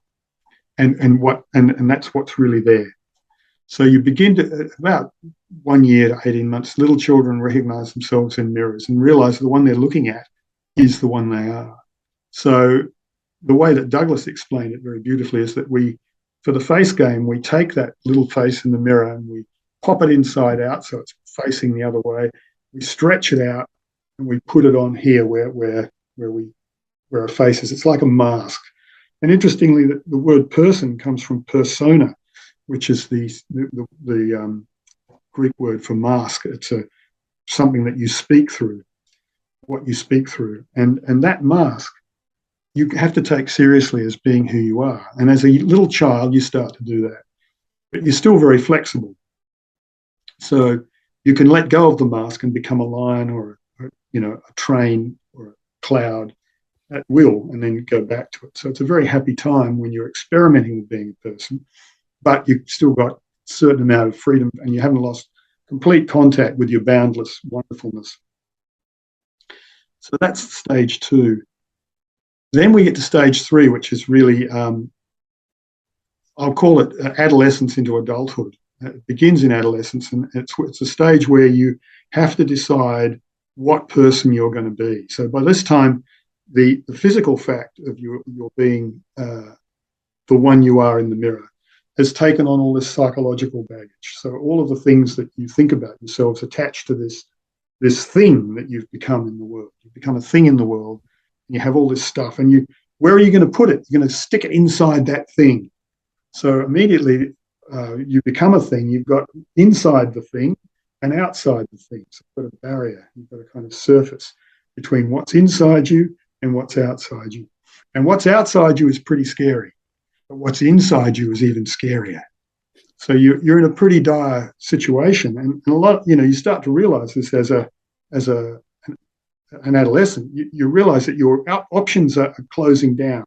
And that's what's really there. So you begin to, about 1 year to 18 months, little children recognize themselves in mirrors and realize the one they're looking at is the one they are. So the way that Douglas explained it very beautifully is that for the face game, we take that little face in the mirror and we pop it inside out so it's facing the other way. We stretch it out and we put it on here where our face is. It's like a mask. And interestingly, the word person comes from persona, which is the Greek word for mask. It's something that you speak through, what you speak through. And that mask, you have to take seriously as being who you are. And as a little child, you start to do that. But you're still very flexible. So you can let go of the mask and become a lion or a train or a cloud at will, and then go back to it. So it's a very happy time when you're experimenting with being a person, but you've still got certain amount of freedom, and you haven't lost complete contact with your boundless wonderfulness. So that's stage 2. Then we get to stage 3, which is really, I'll call it adolescence into adulthood. It begins in adolescence, and it's a stage where you have to decide what person you're going to be. So by this time, the physical fact of your being the one you are in the mirror has taken on all this psychological baggage. So all of the things that you think about yourselves attached to this thing that you've become in the world. You've become a thing in the world, and you have all this stuff, and where are you going to put it? You're going to stick it inside that thing. So immediately you become a thing. You've got inside the thing and outside the thing. So you've got a barrier. You've got a kind of surface between what's inside you and what's outside you. And what's outside you is pretty scary, but what's inside you is even scarier. So you're in a pretty dire situation, and a lot. You start to realize this as an adolescent. You realize that your options are closing down.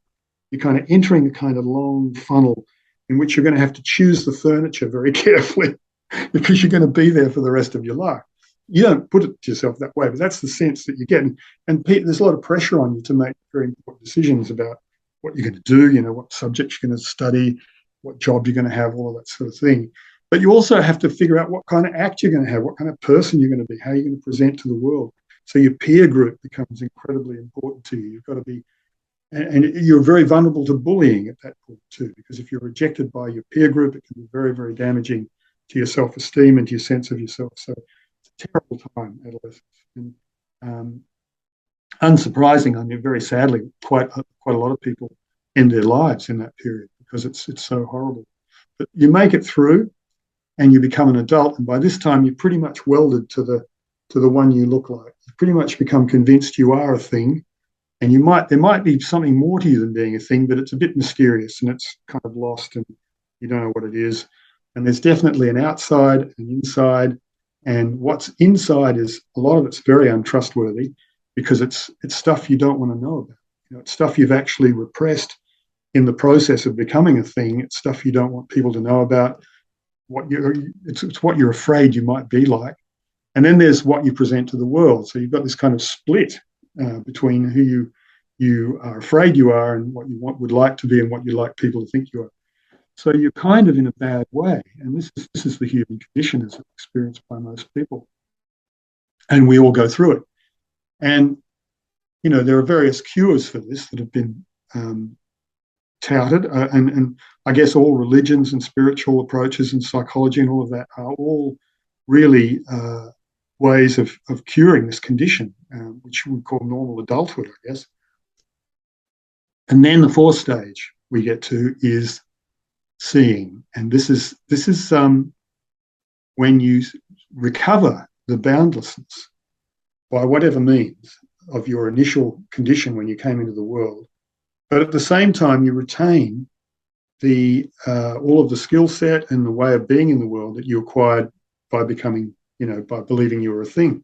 You're kind of entering a kind of long funnel in which you're going to have to choose the furniture very carefully because you're going to be there for the rest of your life. You don't put it to yourself that way, but that's the sense that you get. And there's a lot of pressure on you to make very important decisions about what you're going to do, what subjects you're going to study, what job you're going to have, all of that sort of thing. But you also have to figure out what kind of act you're going to have, what kind of person you're going to be, how you're going to present to the world. So your peer group becomes incredibly important to you. You've got to be, and you're very vulnerable to bullying at that point too, because if you're rejected by your peer group, it can be very, very damaging to your self-esteem and to your sense of yourself. So it's a terrible time, adolescence. And unsurprising, I mean, very sadly, quite a lot of people end their lives in that period because it's so horrible. But you make it through, and you become an adult, and by this time you're pretty much welded to the one you look like. You pretty much become convinced you are a thing, and there might be something more to you than being a thing, but it's a bit mysterious and it's kind of lost, and you don't know what it is. And there's definitely an outside and inside, and what's inside is a lot of it's very untrustworthy because it's stuff you don't want to know about. It's stuff you've actually repressed in the process of becoming a thing. It's stuff you don't want people to know about. It's what you're afraid you might be like. And then there's what you present to the world. So you've got this kind of split between who you are afraid you are and what you would like to be and what you like people to think you are. So you're kind of in a bad way. And this is the human condition as experienced by most people. And we all go through it. And, there are various cures for this that have been touted. And I guess all religions and spiritual approaches and psychology and all of that are all really ways of curing this condition, which we call normal adulthood, I guess. And then the fourth stage we get to is seeing. And this is when you recover the boundlessness by whatever means of your initial condition when you came into the world. But at the same time, you retain all of the skill set and the way of being in the world that you acquired by becoming, by believing you were a thing.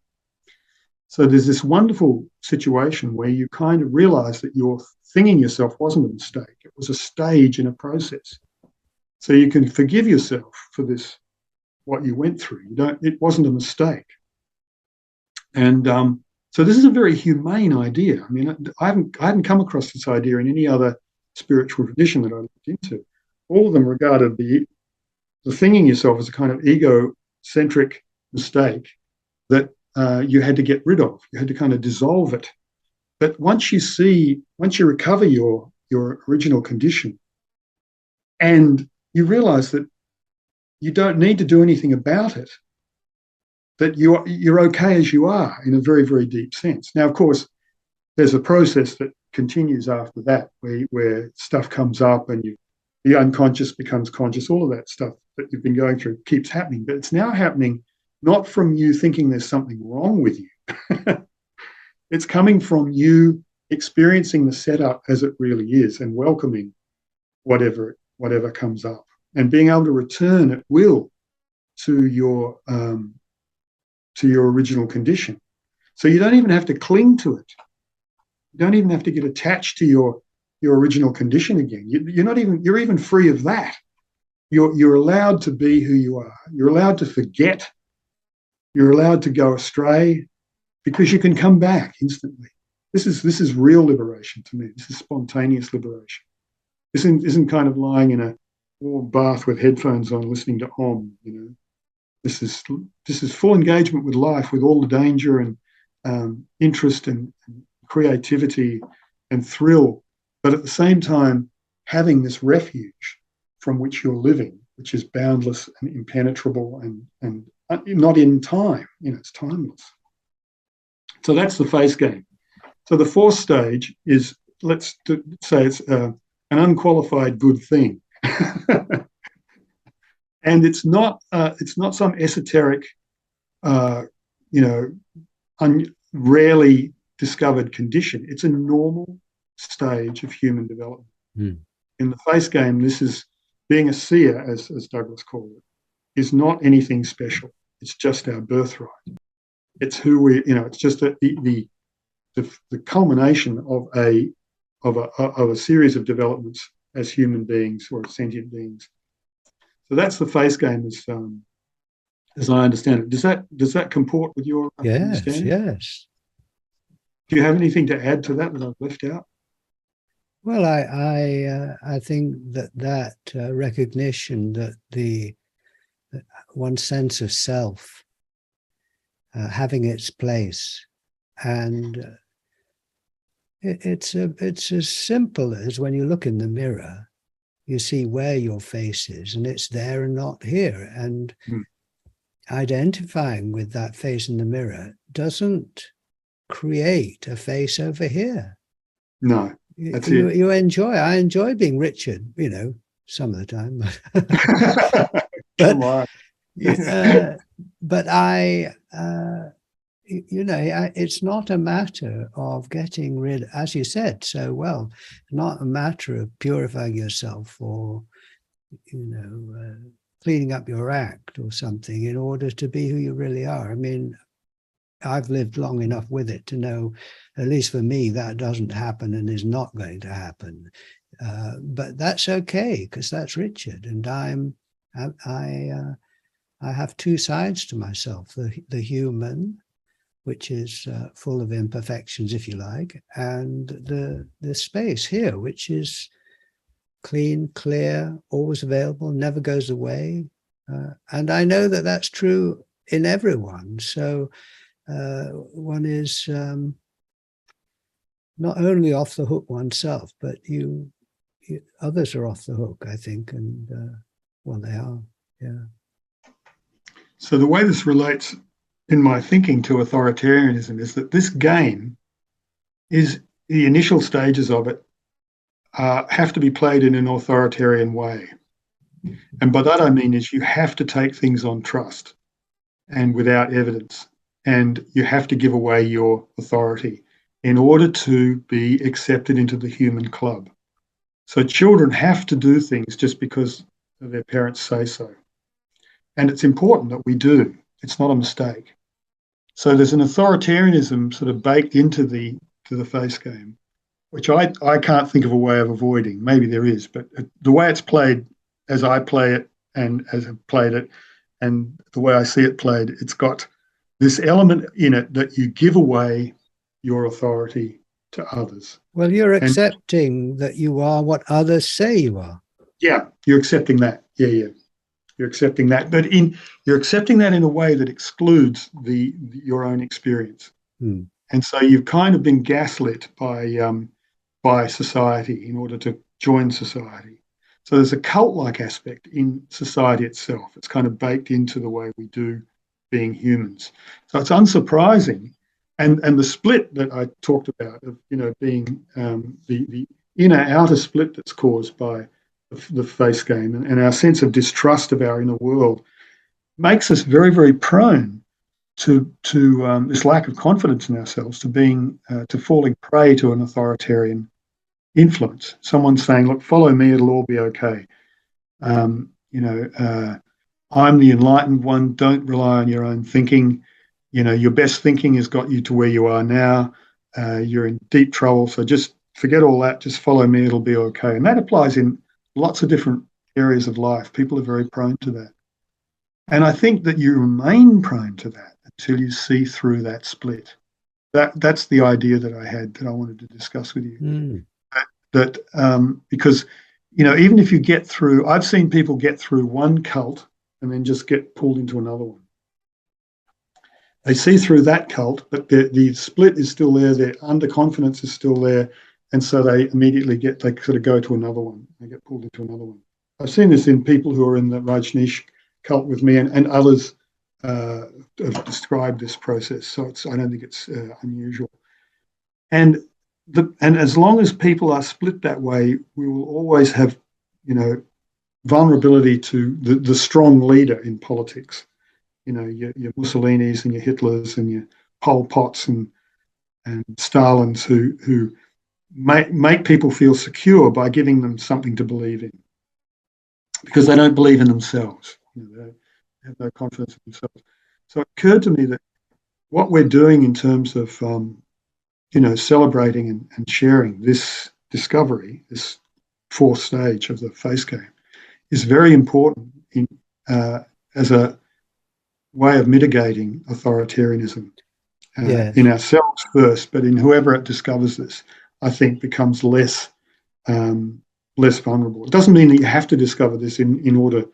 So there's this wonderful situation where you kind of realize that your thinging yourself wasn't a mistake. It was a stage in a process. So you can forgive yourself for this, what you went through. It wasn't a mistake. And so this is a very humane idea. I mean, I hadn't come across this idea in any other spiritual tradition that I looked into. All of them regarded the thinging yourself as a kind of egocentric mistake that you had to get rid of. You had to kind of dissolve it. But once you recover your original condition, and you realize that you don't need to do anything about it, that you're okay as you are in a very, very deep sense. Now, of course, there's a process that continues after that where stuff comes up and the unconscious becomes conscious. All of that stuff that you've been going through keeps happening, but it's now happening not from you thinking there's something wrong with you. It's coming from you experiencing the setup as it really is and welcoming whatever comes up and being able to return at will to your original condition. So you don't even have to cling to it. You don't even have to get attached to your original condition again. You're even free of that. you're allowed to be who you are. You're allowed to forget. You're allowed to go astray, because you can come back instantly. This is real liberation to me. This is spontaneous liberation. This isn't kind of lying in a warm bath with headphones on, listening to Om. This is full engagement with life, with all the danger and interest and creativity and thrill, but at the same time having this refuge from which you're living, which is boundless and impenetrable and not in time. It's timeless. So that's the face game. So the fourth stage is, let's say it's an unqualified good thing. And it's not some esoteric, rarely discovered condition. It's a normal stage of human development. Mm. In the face game, this is being a seer, as Douglas called it, is not anything special. It's just our birthright. It's who we, it's just the culmination of a series of developments as human beings or sentient beings. So that's the face game, as I understand it. Does that comport with your understanding? Yes. Do you have anything to add to that I've left out? Well, I think that recognition that one sense of self having its place, and it's as simple as when you look in the mirror, you see where your face is, and it's there and not here. And identifying with that face in the mirror doesn't create a face over here. No, that's it. I enjoy being Richard, some of the time. Come on. But it's not a matter of getting rid, as you said so well, not a matter of purifying yourself or, cleaning up your act or something in order to be who you really are. I mean, I've lived long enough with it to know, at least for me, that doesn't happen and is not going to happen. But that's okay, because that's Richard, and I have two sides to myself: the human, which is full of imperfections, if you like, and the space here, which is clean, clear, always available, never goes away. And I know that that's true in everyone. So one is not only off the hook oneself, but others are off the hook, I think, and they are, yeah. So the way this relates in my thinking to authoritarianism is that this game is, the initial stages of it have to be played in an authoritarian way. And by that I mean is you have to take things on trust and without evidence, and you have to give away your authority in order to be accepted into the human club. So children have to do things just because their parents say so. And it's important that we do. It's not a mistake. So there's an authoritarianism sort of baked into the face game, which I can't think of a way of avoiding. Maybe there is, but the way it's played, as I play it and as I've played it, and the way I see it played, it's got this element in it that you give away your authority to others. Well, you're accepting that you are what others say you are. Yeah, you're accepting that. Yeah. You're accepting that, but you're accepting that in a way that excludes your own experience. And so you've kind of been gaslit by society in order to join society. So there's a cult-like aspect in society itself. It's kind of baked into the way we do being humans. So it's unsurprising. And the split that I talked about of, being the inner-outer split that's caused by the face game and our sense of distrust of our inner world makes us very, very prone to this lack of confidence in ourselves, to falling prey to an authoritarian influence. Someone saying, look, follow me, it'll all be okay. I'm the enlightened one. Don't rely on your own thinking. Your best thinking has got you to where you are now. You're in deep trouble. So just forget all that. Just follow me. It'll be okay. And that applies in lots of different areas of life. People are very prone to that. And I think that you remain prone to that until you see through that split. That's the idea that I had that I wanted to discuss with you. Mm. Because, even if you get through, I've seen people get through one cult and then just get pulled into another one. They see through that cult, but the split is still there, their underconfidence is still there, and so they sort of go to another one. They get pulled into another one. I've seen this in people who are in the Rajneesh cult with me, and others have described this process. So I don't think it's unusual. And as long as people are split that way, we will always have, vulnerability to the strong leader in politics. Your Mussolinis and your Hitlers and your Pol Pots and Stalins who make people feel secure by giving them something to believe in, because they don't believe in themselves. They have no confidence in themselves. So it occurred to me that what we're doing in terms of celebrating and sharing this discovery, this fourth stage of the face game, is very important as a way of mitigating authoritarianism Yes. in ourselves first, but in whoever it discovers this, I think becomes less vulnerable. It doesn't mean that you have to discover this in order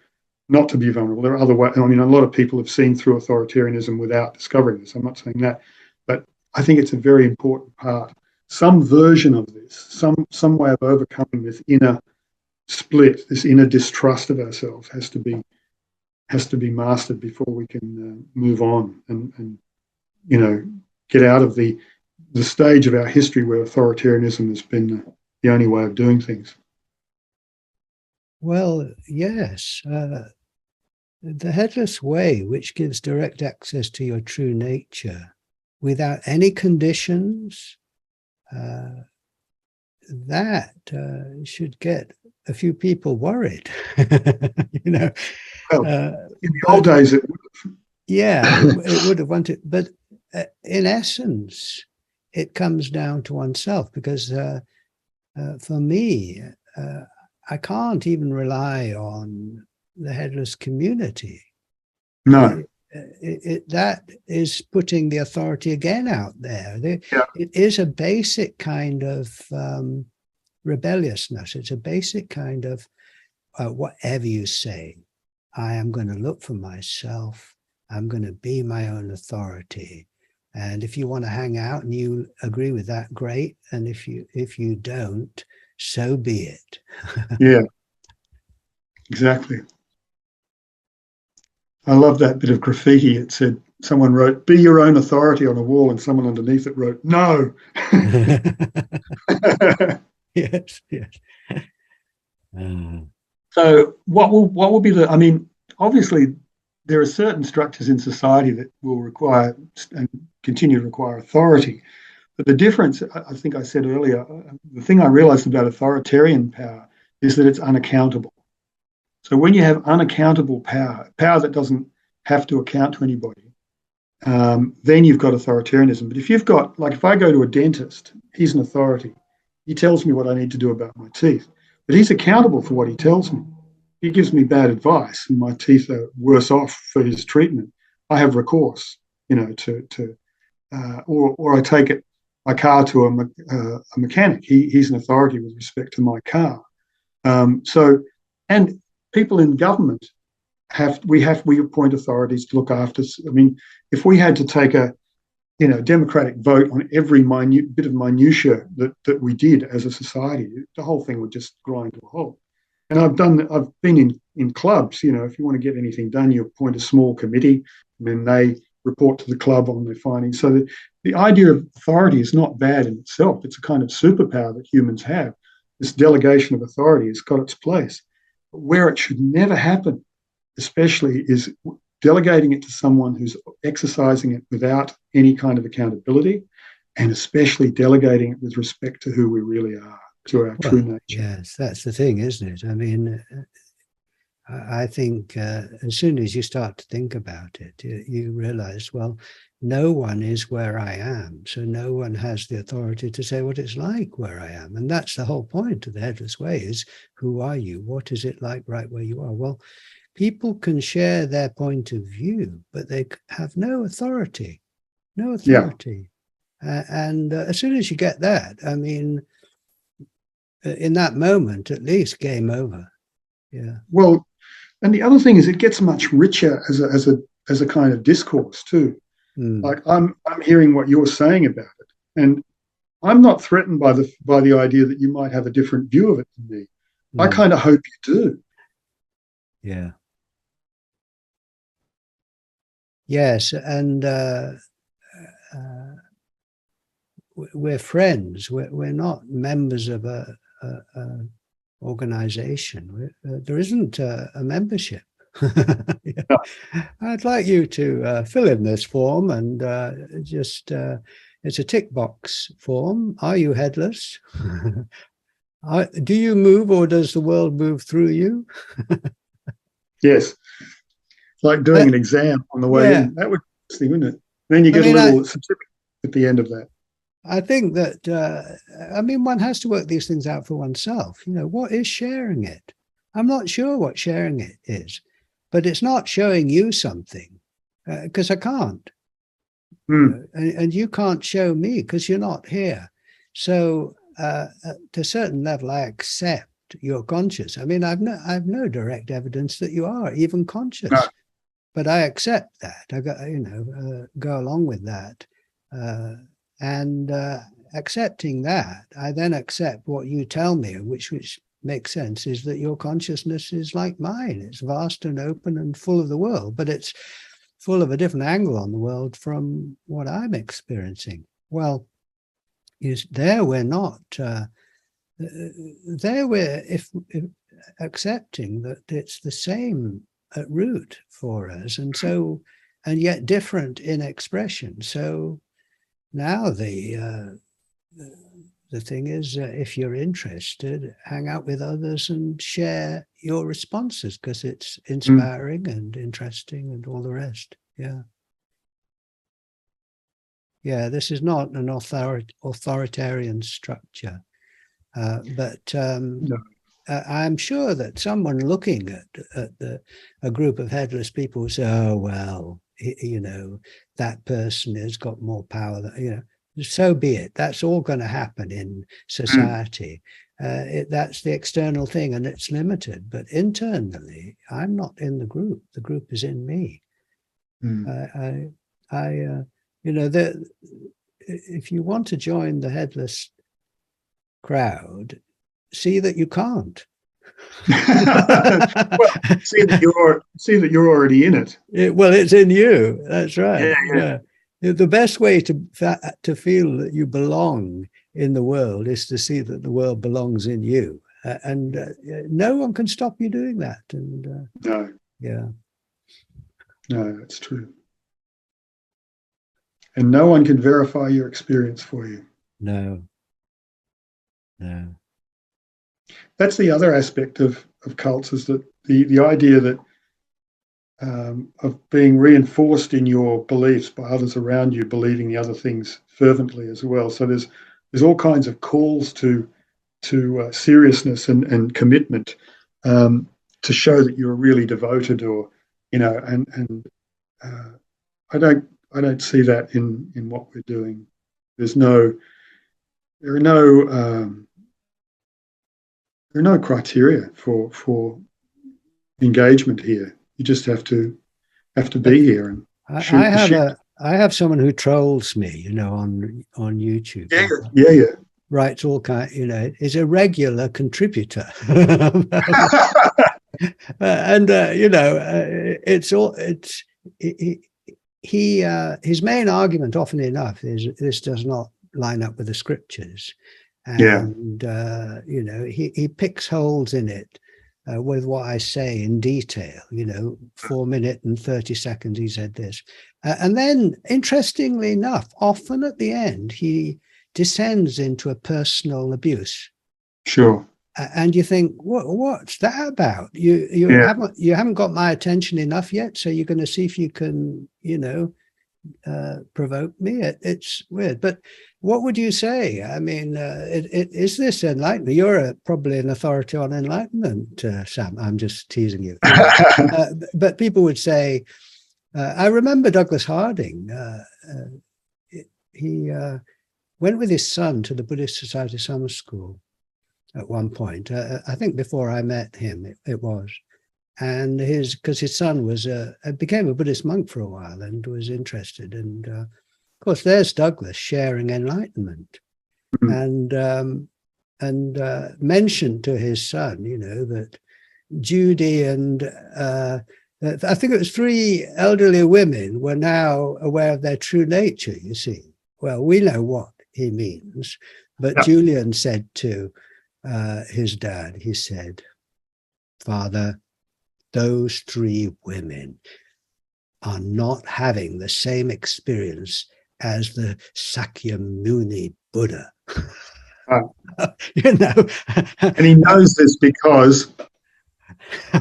not to be vulnerable. There are other ways. I mean, a lot of people have seen through authoritarianism without discovering this. I'm not saying that, but I think it's a very important part. Some version of this, some way of overcoming this inner split, this inner distrust of ourselves, has to be mastered before we can move on and get out of the stage of our history where authoritarianism has been the only way of doing things. Well, yes. The headless way, which gives direct access to your true nature without any conditions, that should get a few people worried. Well, in the old days, it would have. Yeah, it would have wanted, but in essence, it comes down to oneself, because for me, I can't even rely on the headless community. No. That is putting the authority again out there. Yeah. It is a basic kind of rebelliousness. It's a basic kind of whatever you say, I am going to look for myself. I'm going to be my own authority. And if you want to hang out and you agree with that, great. And if you don't, so be it. Yeah, exactly. I love that bit of graffiti. It said, someone wrote, "Be your own authority" on a wall, and someone underneath it wrote, "No." Yes. So what will be I mean, obviously there are certain structures in society that will require and continue to require authority. But the difference, I think I said earlier, the thing I realized about authoritarian power is that it's unaccountable. So when you have unaccountable power that doesn't have to account to anybody, then you've got authoritarianism. But if you've got, like, if I go to a dentist, he's an authority. He tells me what I need to do about my teeth, but he's accountable for what he tells me. He gives me bad advice and my teeth are worse off for his treatment. I have recourse, or I take my car to a mechanic. He's an authority with respect to my car. And people in government we appoint authorities to look after. I mean, if we had to take a democratic vote on every minute bit of minutiae that we did as a society, the whole thing would just grind to a halt. And I've been in clubs. If you want to get anything done, you appoint a small committee, and then they report to the club on their findings. So the idea of authority is not bad in itself. It's a kind of superpower that humans have. This delegation of authority has got its place. But where it should never happen, especially, is delegating it to someone who's exercising it without any kind of accountability, and especially delegating it with respect to who we really are, to our true nature. Yes, that's the thing, isn't it? I mean, I think as soon as you start to think about it, you realize, well, no one is where I am. So no one has the authority to say what it's like where I am. And that's the whole point of the Headless Way is, who are you? What is it like right where you are? Well, people can share their point of view, but they have no authority, no authority. Yeah. And as soon as you get that, I mean, in that moment, at least, game over. Yeah. Well, and the other thing is, it gets much richer as a kind of discourse too. Like I'm hearing what you're saying about it, and I'm not threatened by the idea that you might have a different view of it than me. I kind of hope you do. Yeah. Yes, and we're friends. We're not members of a organization. There isn't a membership. Yeah. I'd like you to fill in this form and just it's a tick box form. Are you headless? Do you move, or does the world move through you? Yes, like doing an exam on the way in. That would be interesting, wouldn't it? Then you get a little certificate at the end of that. I think that one has to work these things out for oneself. You know, what is sharing it? I'm not sure what sharing it is, but it's not showing you something because I can't. And you can't show me because you're not here. So at a certain level, I accept you're conscious. I mean, I've no direct evidence that you are even conscious, but I accept that. I go along with that, and accepting that, I then accept what you tell me, which makes sense, is that your consciousness is like mine. It's vast and open and full of the world, but it's full of a different angle on the world from what I'm experiencing. Well, there we're not. There we're if accepting that it's the same at root for us, and yet different in expression. So now the thing is, if you're interested, hang out with others and share your responses, because it's inspiring and interesting and all the rest. Yeah. Yeah, this is not an authoritarian structure. But I'm sure that someone looking at a group of headless people will say, oh, well, that person has got more power than, so be it. That's all going to happen in society. That's the external thing, and it's limited. But internally, I'm not in the group. The group is in me. If you want to join the headless crowd, see that you can't. Well, see that you're already in it. Well, it's in you. That's right. Yeah. The best way to feel that you belong in the world is to see that the world belongs in you, and no one can stop you doing that. And no, yeah, no, that's true. And no one can verify your experience for you. No. That's the other aspect of cults, is that the idea that of being reinforced in your beliefs by others around you believing the other things fervently as well. So there's all kinds of calls to seriousness and commitment to show that you're really devoted, or and I don't see that in what we're doing. There are no criteria for engagement here. You just have to be here and shoot the shit. I have someone who trolls me, on YouTube. Yeah. Writes all kind. Is a regular contributor, and it's all. His main argument, often enough, is this does not line up with the scriptures. And he picks holes in it with what I say in detail. 4 minutes and 30 seconds he said this, and then interestingly enough, often at the end he descends into a personal abuse. Sure. and you think, what's that about? Yeah. You haven't got my attention enough yet, so you're going to see if you can, provoke me. It's weird, but what would you say? I mean, is this enlightenment? You're probably an authority on enlightenment, Sam. I'm just teasing you. But people would say, I remember Douglas Harding. He went with his son to the Buddhist Society Summer School at one point. I think before I met him, it was. And because his son became a Buddhist monk for a while and was interested. And of course, there's Douglas sharing enlightenment, and mentioned to his son, that Judy and I think it was 3 elderly women were now aware of their true nature. You see, well, we know what he means, but Yep. Julian said to his dad, he said, "Father, those 3 women are not having the same experience as the Sakyamuni Buddha." And he knows this because,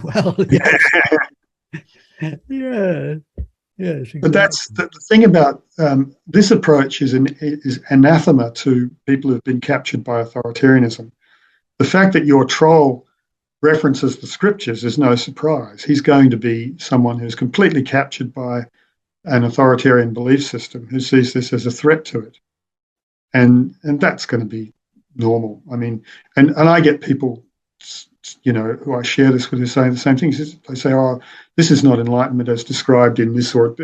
well, yeah, yes. Exactly. But that's the thing about this approach is anathema to people who've been captured by authoritarianism. The fact that your troll references the scriptures is no surprise. He's going to be someone who's completely captured by an authoritarian belief system, who sees this as a threat to it. And that's going to be normal. I mean, and I get people, who I share this with, who say the same things. They say, "Oh, this is not enlightenment as described in this," or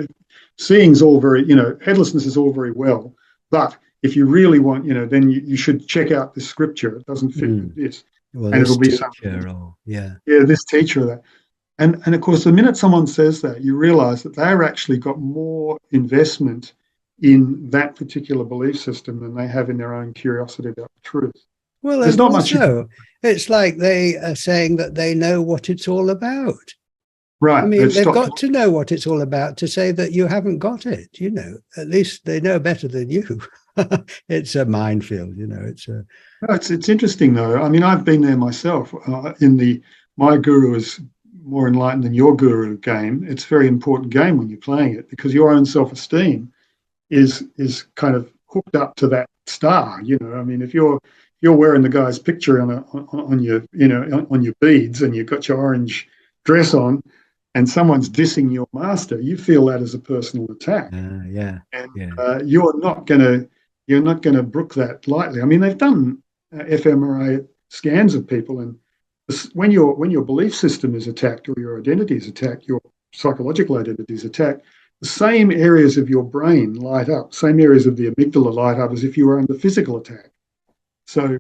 seeing's all very, headlessness is all very well, but if you really want, then you should check out this scripture. It doesn't fit with this. Well, and this it'll be teacher, something. Yeah, this teacher or that. And of course, the minute someone says that, you realize that they're actually got more investment in that particular belief system than they have in their own curiosity about the truth. Well, there's not much. It's like they are saying that they know what it's all about. Right. I mean, they've got to know what it's all about to say that you haven't got it. At least they know better than you. It's a minefield. It's interesting though. I mean, I've been there myself. My guru is more enlightened than your guru game. It's a very important game when you're playing it, because your own self-esteem is kind of hooked up to that star. I mean, if you're wearing the guy's picture on your beads, and you've got your orange dress on, and someone's dissing your master, you feel that as a personal attack. You're not gonna brook that lightly. I mean, they've done fMRI scans of people, and when your belief system is attacked, or your identity is attacked, your psychological identity is attacked, the same areas of your brain light up, same areas of the amygdala light up as if you were under physical attack. So,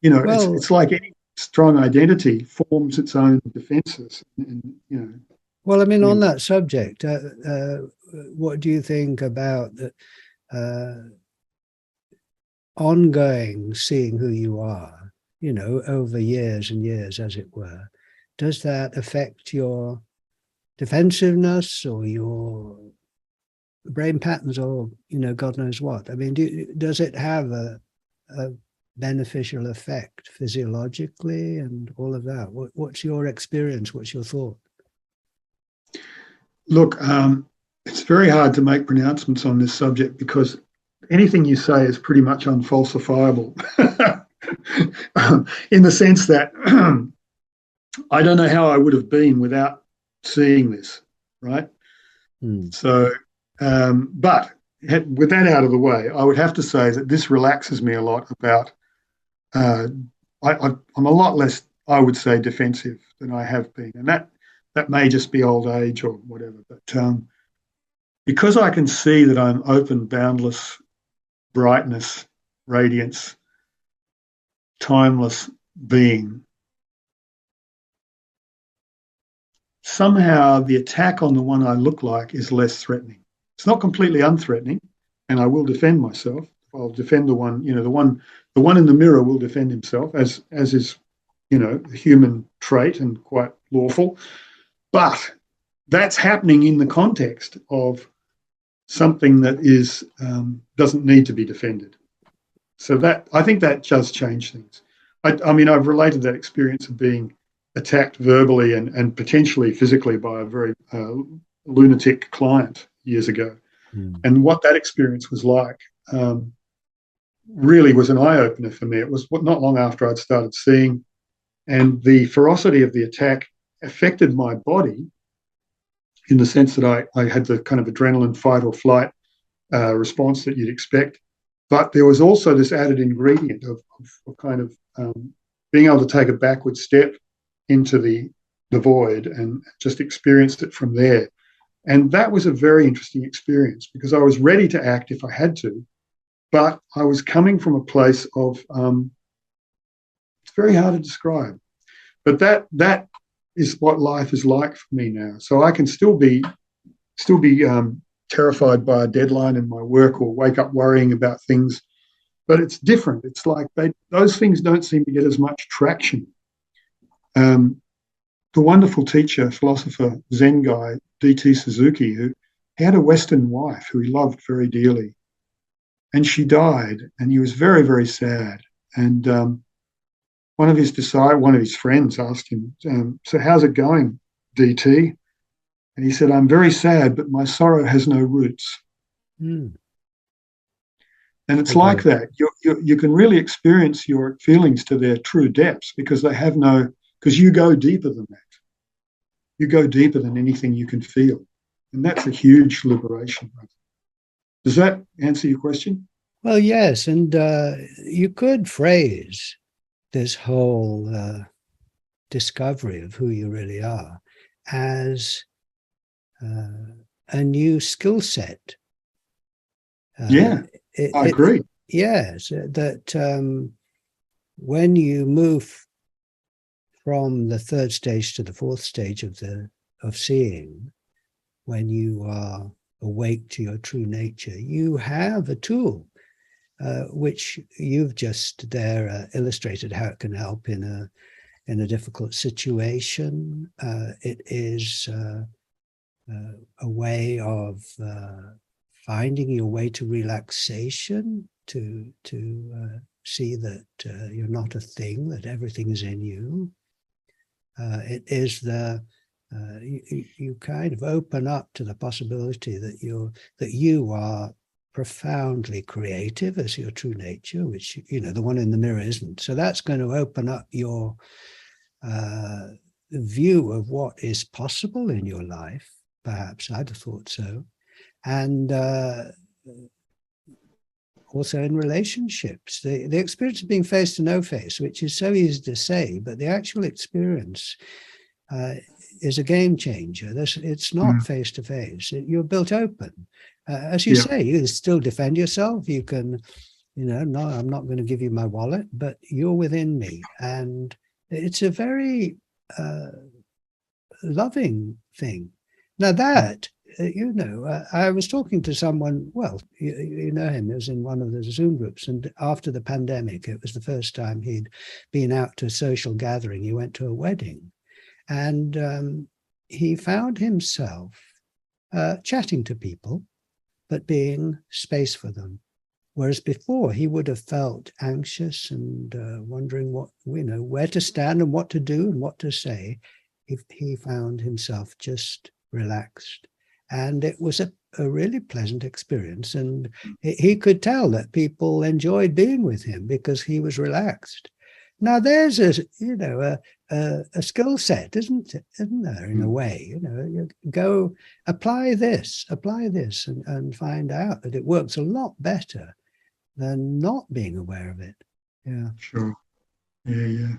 it's like any strong identity forms its own defenses. Well, I mean, on that subject, what do you think about the ongoing seeing who you are, over years and years, as it were? Does that affect your defensiveness or your brain patterns, or, God knows what? I mean, does it have a beneficial effect physiologically and all of that? What's your experience? What's your thought? Look, it's very hard to make pronouncements on this subject, because anything you say is pretty much unfalsifiable. In the sense that I don't know how I would have been without seeing this, right? So, but with that out of the way, I would have to say that this relaxes me a lot about, I'm a lot less, I would say, defensive than I have been. And that may just be old age or whatever, but because I can see that I'm open, boundless brightness, radiance, timeless being, somehow the attack on the one I look like is less threatening. It's not completely unthreatening, and I will defend myself. I'll defend the one, the one in the mirror will defend himself, as is, a human trait and quite lawful. But that's happening in the context of something that is doesn't need to be defended. So that, I think that does change things. I mean, I've related that experience of being attacked verbally and potentially physically by a very lunatic client years ago. Mm. And what that experience was like really was an eye-opener for me. It was not long after I'd started seeing, and the ferocity of the attack affected my body in the sense that I had the kind of adrenaline fight or flight response that you'd expect. But there was also this added ingredient of kind of being able to take a backward step into the void and just experience it from there. And that was a very interesting experience because I was ready to act if I had to, but I was coming from a place of it's very hard to describe, but that is what life is like for me now. So I can still be terrified by a deadline in my work or wake up worrying about things, but it's different. It's like those things don't seem to get as much traction. The wonderful teacher, philosopher, Zen guy, D.T. Suzuki, who had a Western wife who he loved very dearly, and she died, and he was very, very sad. And one of his friends asked him, "So how's it going, D.T.?" And he said, "I'm very sad, but my sorrow has no roots." Mm. And it's like that. You can really experience your feelings to their true depths because you go deeper than that. You go deeper than anything you can feel. And that's a huge liberation. Does that answer your question? Well, yes. And you could phrase this whole discovery of who you really are as a new skill set. Yeah, I agree. Yes, that when you move from the third stage to the fourth stage of seeing, when you are awake to your true nature, you have a tool which you've just there illustrated how it can help in a difficult situation. It is a way of finding your way to relaxation, to see that you're not a thing, that everything is in you. It is you kind of open up to the possibility that you are profoundly creative as your true nature, which the one in the mirror isn't. So that's going to open up your view of what is possible in your life. Perhaps I'd have thought so, and also in relationships, the experience of being face to no face, which is so easy to say, but the actual experience is a game changer. It's not face to face. You're built open. As you say, you can still defend yourself. You can, no, I'm not going to give you my wallet, but you're within me. And it's a very loving thing. Now that, I was talking to someone, well, you know him, he was in one of the Zoom groups, and after the pandemic, it was the first time he'd been out to a social gathering. He went to a wedding, and he found himself chatting to people, but being space for them. Whereas before he would have felt anxious and wondering where to stand and what to do and what to say. He found himself just relaxed. And it was a really pleasant experience. And he could tell that people enjoyed being with him because he was relaxed. Now there's a skill set, isn't there, in a way? You go apply this and find out that it works a lot better than not being aware of it. Yeah. Sure. Yeah.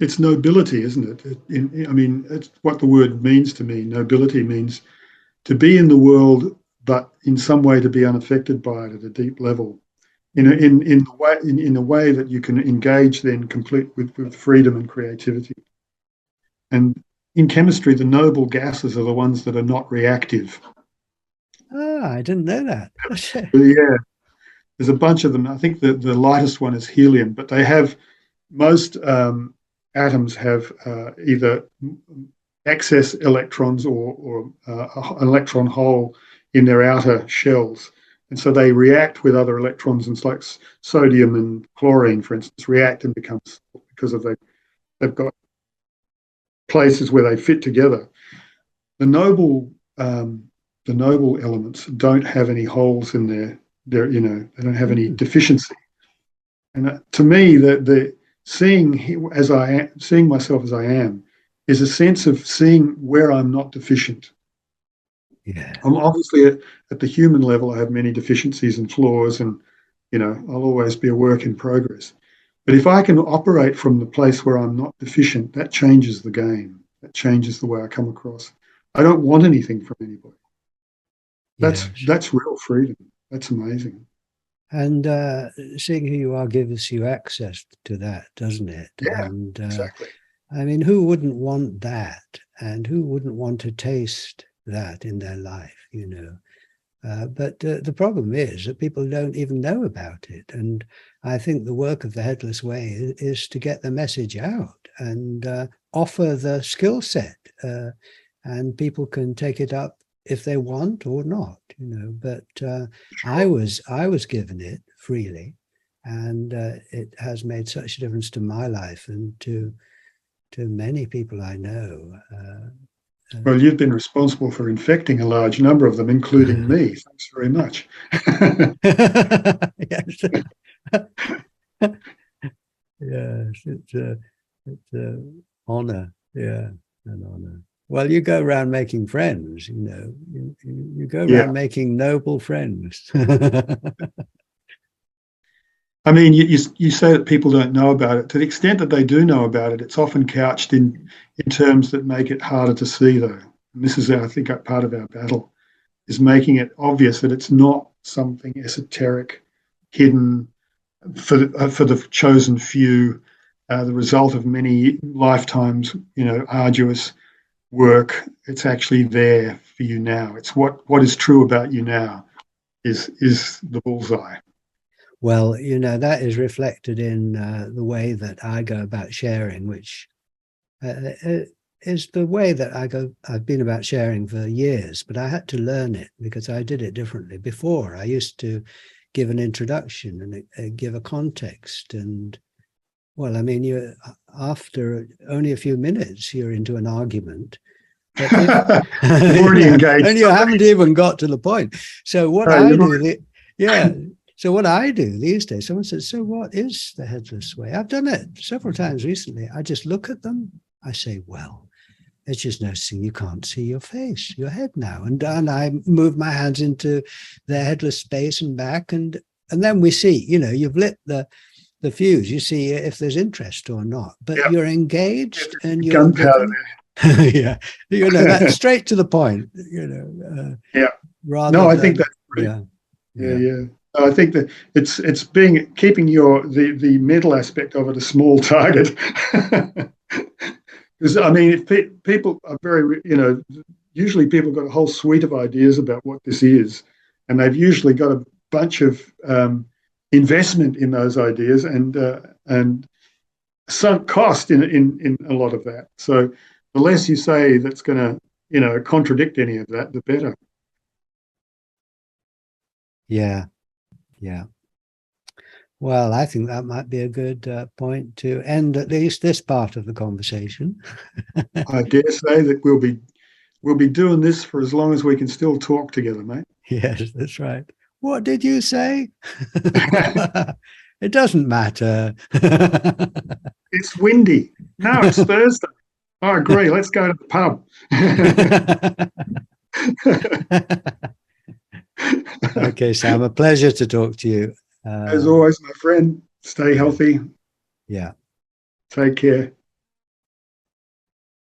It's nobility, isn't it? It's what the word means to me. Nobility means to be in the world, but in some way to be unaffected by it at a deep level. In a way that you can engage then complete with freedom and creativity. And in chemistry, the noble gases are the ones that are not reactive. I didn't know that. Yeah, there's a bunch of them. I think the lightest one is helium, but they have most atoms have either excess electrons or an electron hole in their outer shells. And so they react with other electrons, and it's like sodium and chlorine, for instance, react and become salt because they've got places where they fit together. The noble elements don't have any holes in their they don't have any deficiency. And to me, the seeing myself as I am is a sense of seeing where I'm not deficient. Yeah. I'm obviously at the human level, I have many deficiencies and flaws, and I'll always be a work in progress. But if I can operate from the place where I'm not deficient, that changes the game. That changes the way I come across. I don't want anything from anybody. That's real freedom. That's amazing. And seeing who you are gives you access to that, doesn't it? Yeah, and, exactly. I mean, who wouldn't want that? And who wouldn't want to taste that in their life, but the problem is that people don't even know about it. And I think the work of the Headless Way is to get the message out and offer the skill set, and people can take it up if they want or not, but I was given it freely, and it has made such a difference to my life and to many people I know. Well, you've been responsible for infecting a large number of them, including me. Thanks very much. Yes. Yes, it's an honor. Yeah, an honor. Well, you go around making friends, you go around making noble friends. I mean, you say that people don't know about it. To the extent that they do know about it, it's often couched in terms that make it harder to see, though. And this is, I think, part of our battle, is making it obvious that it's not something esoteric, hidden for the chosen few, the result of many lifetimes, arduous work. It's actually there for you now. It's what is true about you now is the bullseye. Well, that is reflected in the way that I go about sharing, which is the way that I've been about sharing for years, but I had to learn it because I did it differently. Before, I used to give an introduction and give a context. And, well, I mean, after only a few minutes, you're into an argument. But You've already engaged. And you haven't even got to the point. So what So what I do these days, someone says, so what is the Headless Way? I've done it several times recently. I just look at them. I say, well, it's just noticing you can't see your face, your head now. And I move my hands into the headless space and back. And then we see, you've lit the fuse. You see if there's interest or not. But you're engaged and you're gunpowder. Yeah. That's straight to the point, rather I think that's great. Yeah. I think that it's keeping the mental aspect of it a small target. Because I mean, if people are very, usually people have got a whole suite of ideas about what this is, and they've usually got a bunch of investment in those ideas and sunk cost in a lot of that. So the less you say that's going to, contradict any of that, the better. Yeah. Yeah. Well, I think that might be a good point to end at least this part of the conversation. I dare say that we'll be doing this for as long as we can still talk together, mate. Yes, that's right. What did you say? It doesn't matter. It's windy. No, it's Thursday. I agree. Let's go to the pub. Okay, Sam, a pleasure to talk to you. As always, my friend, stay healthy. Yeah. Take care.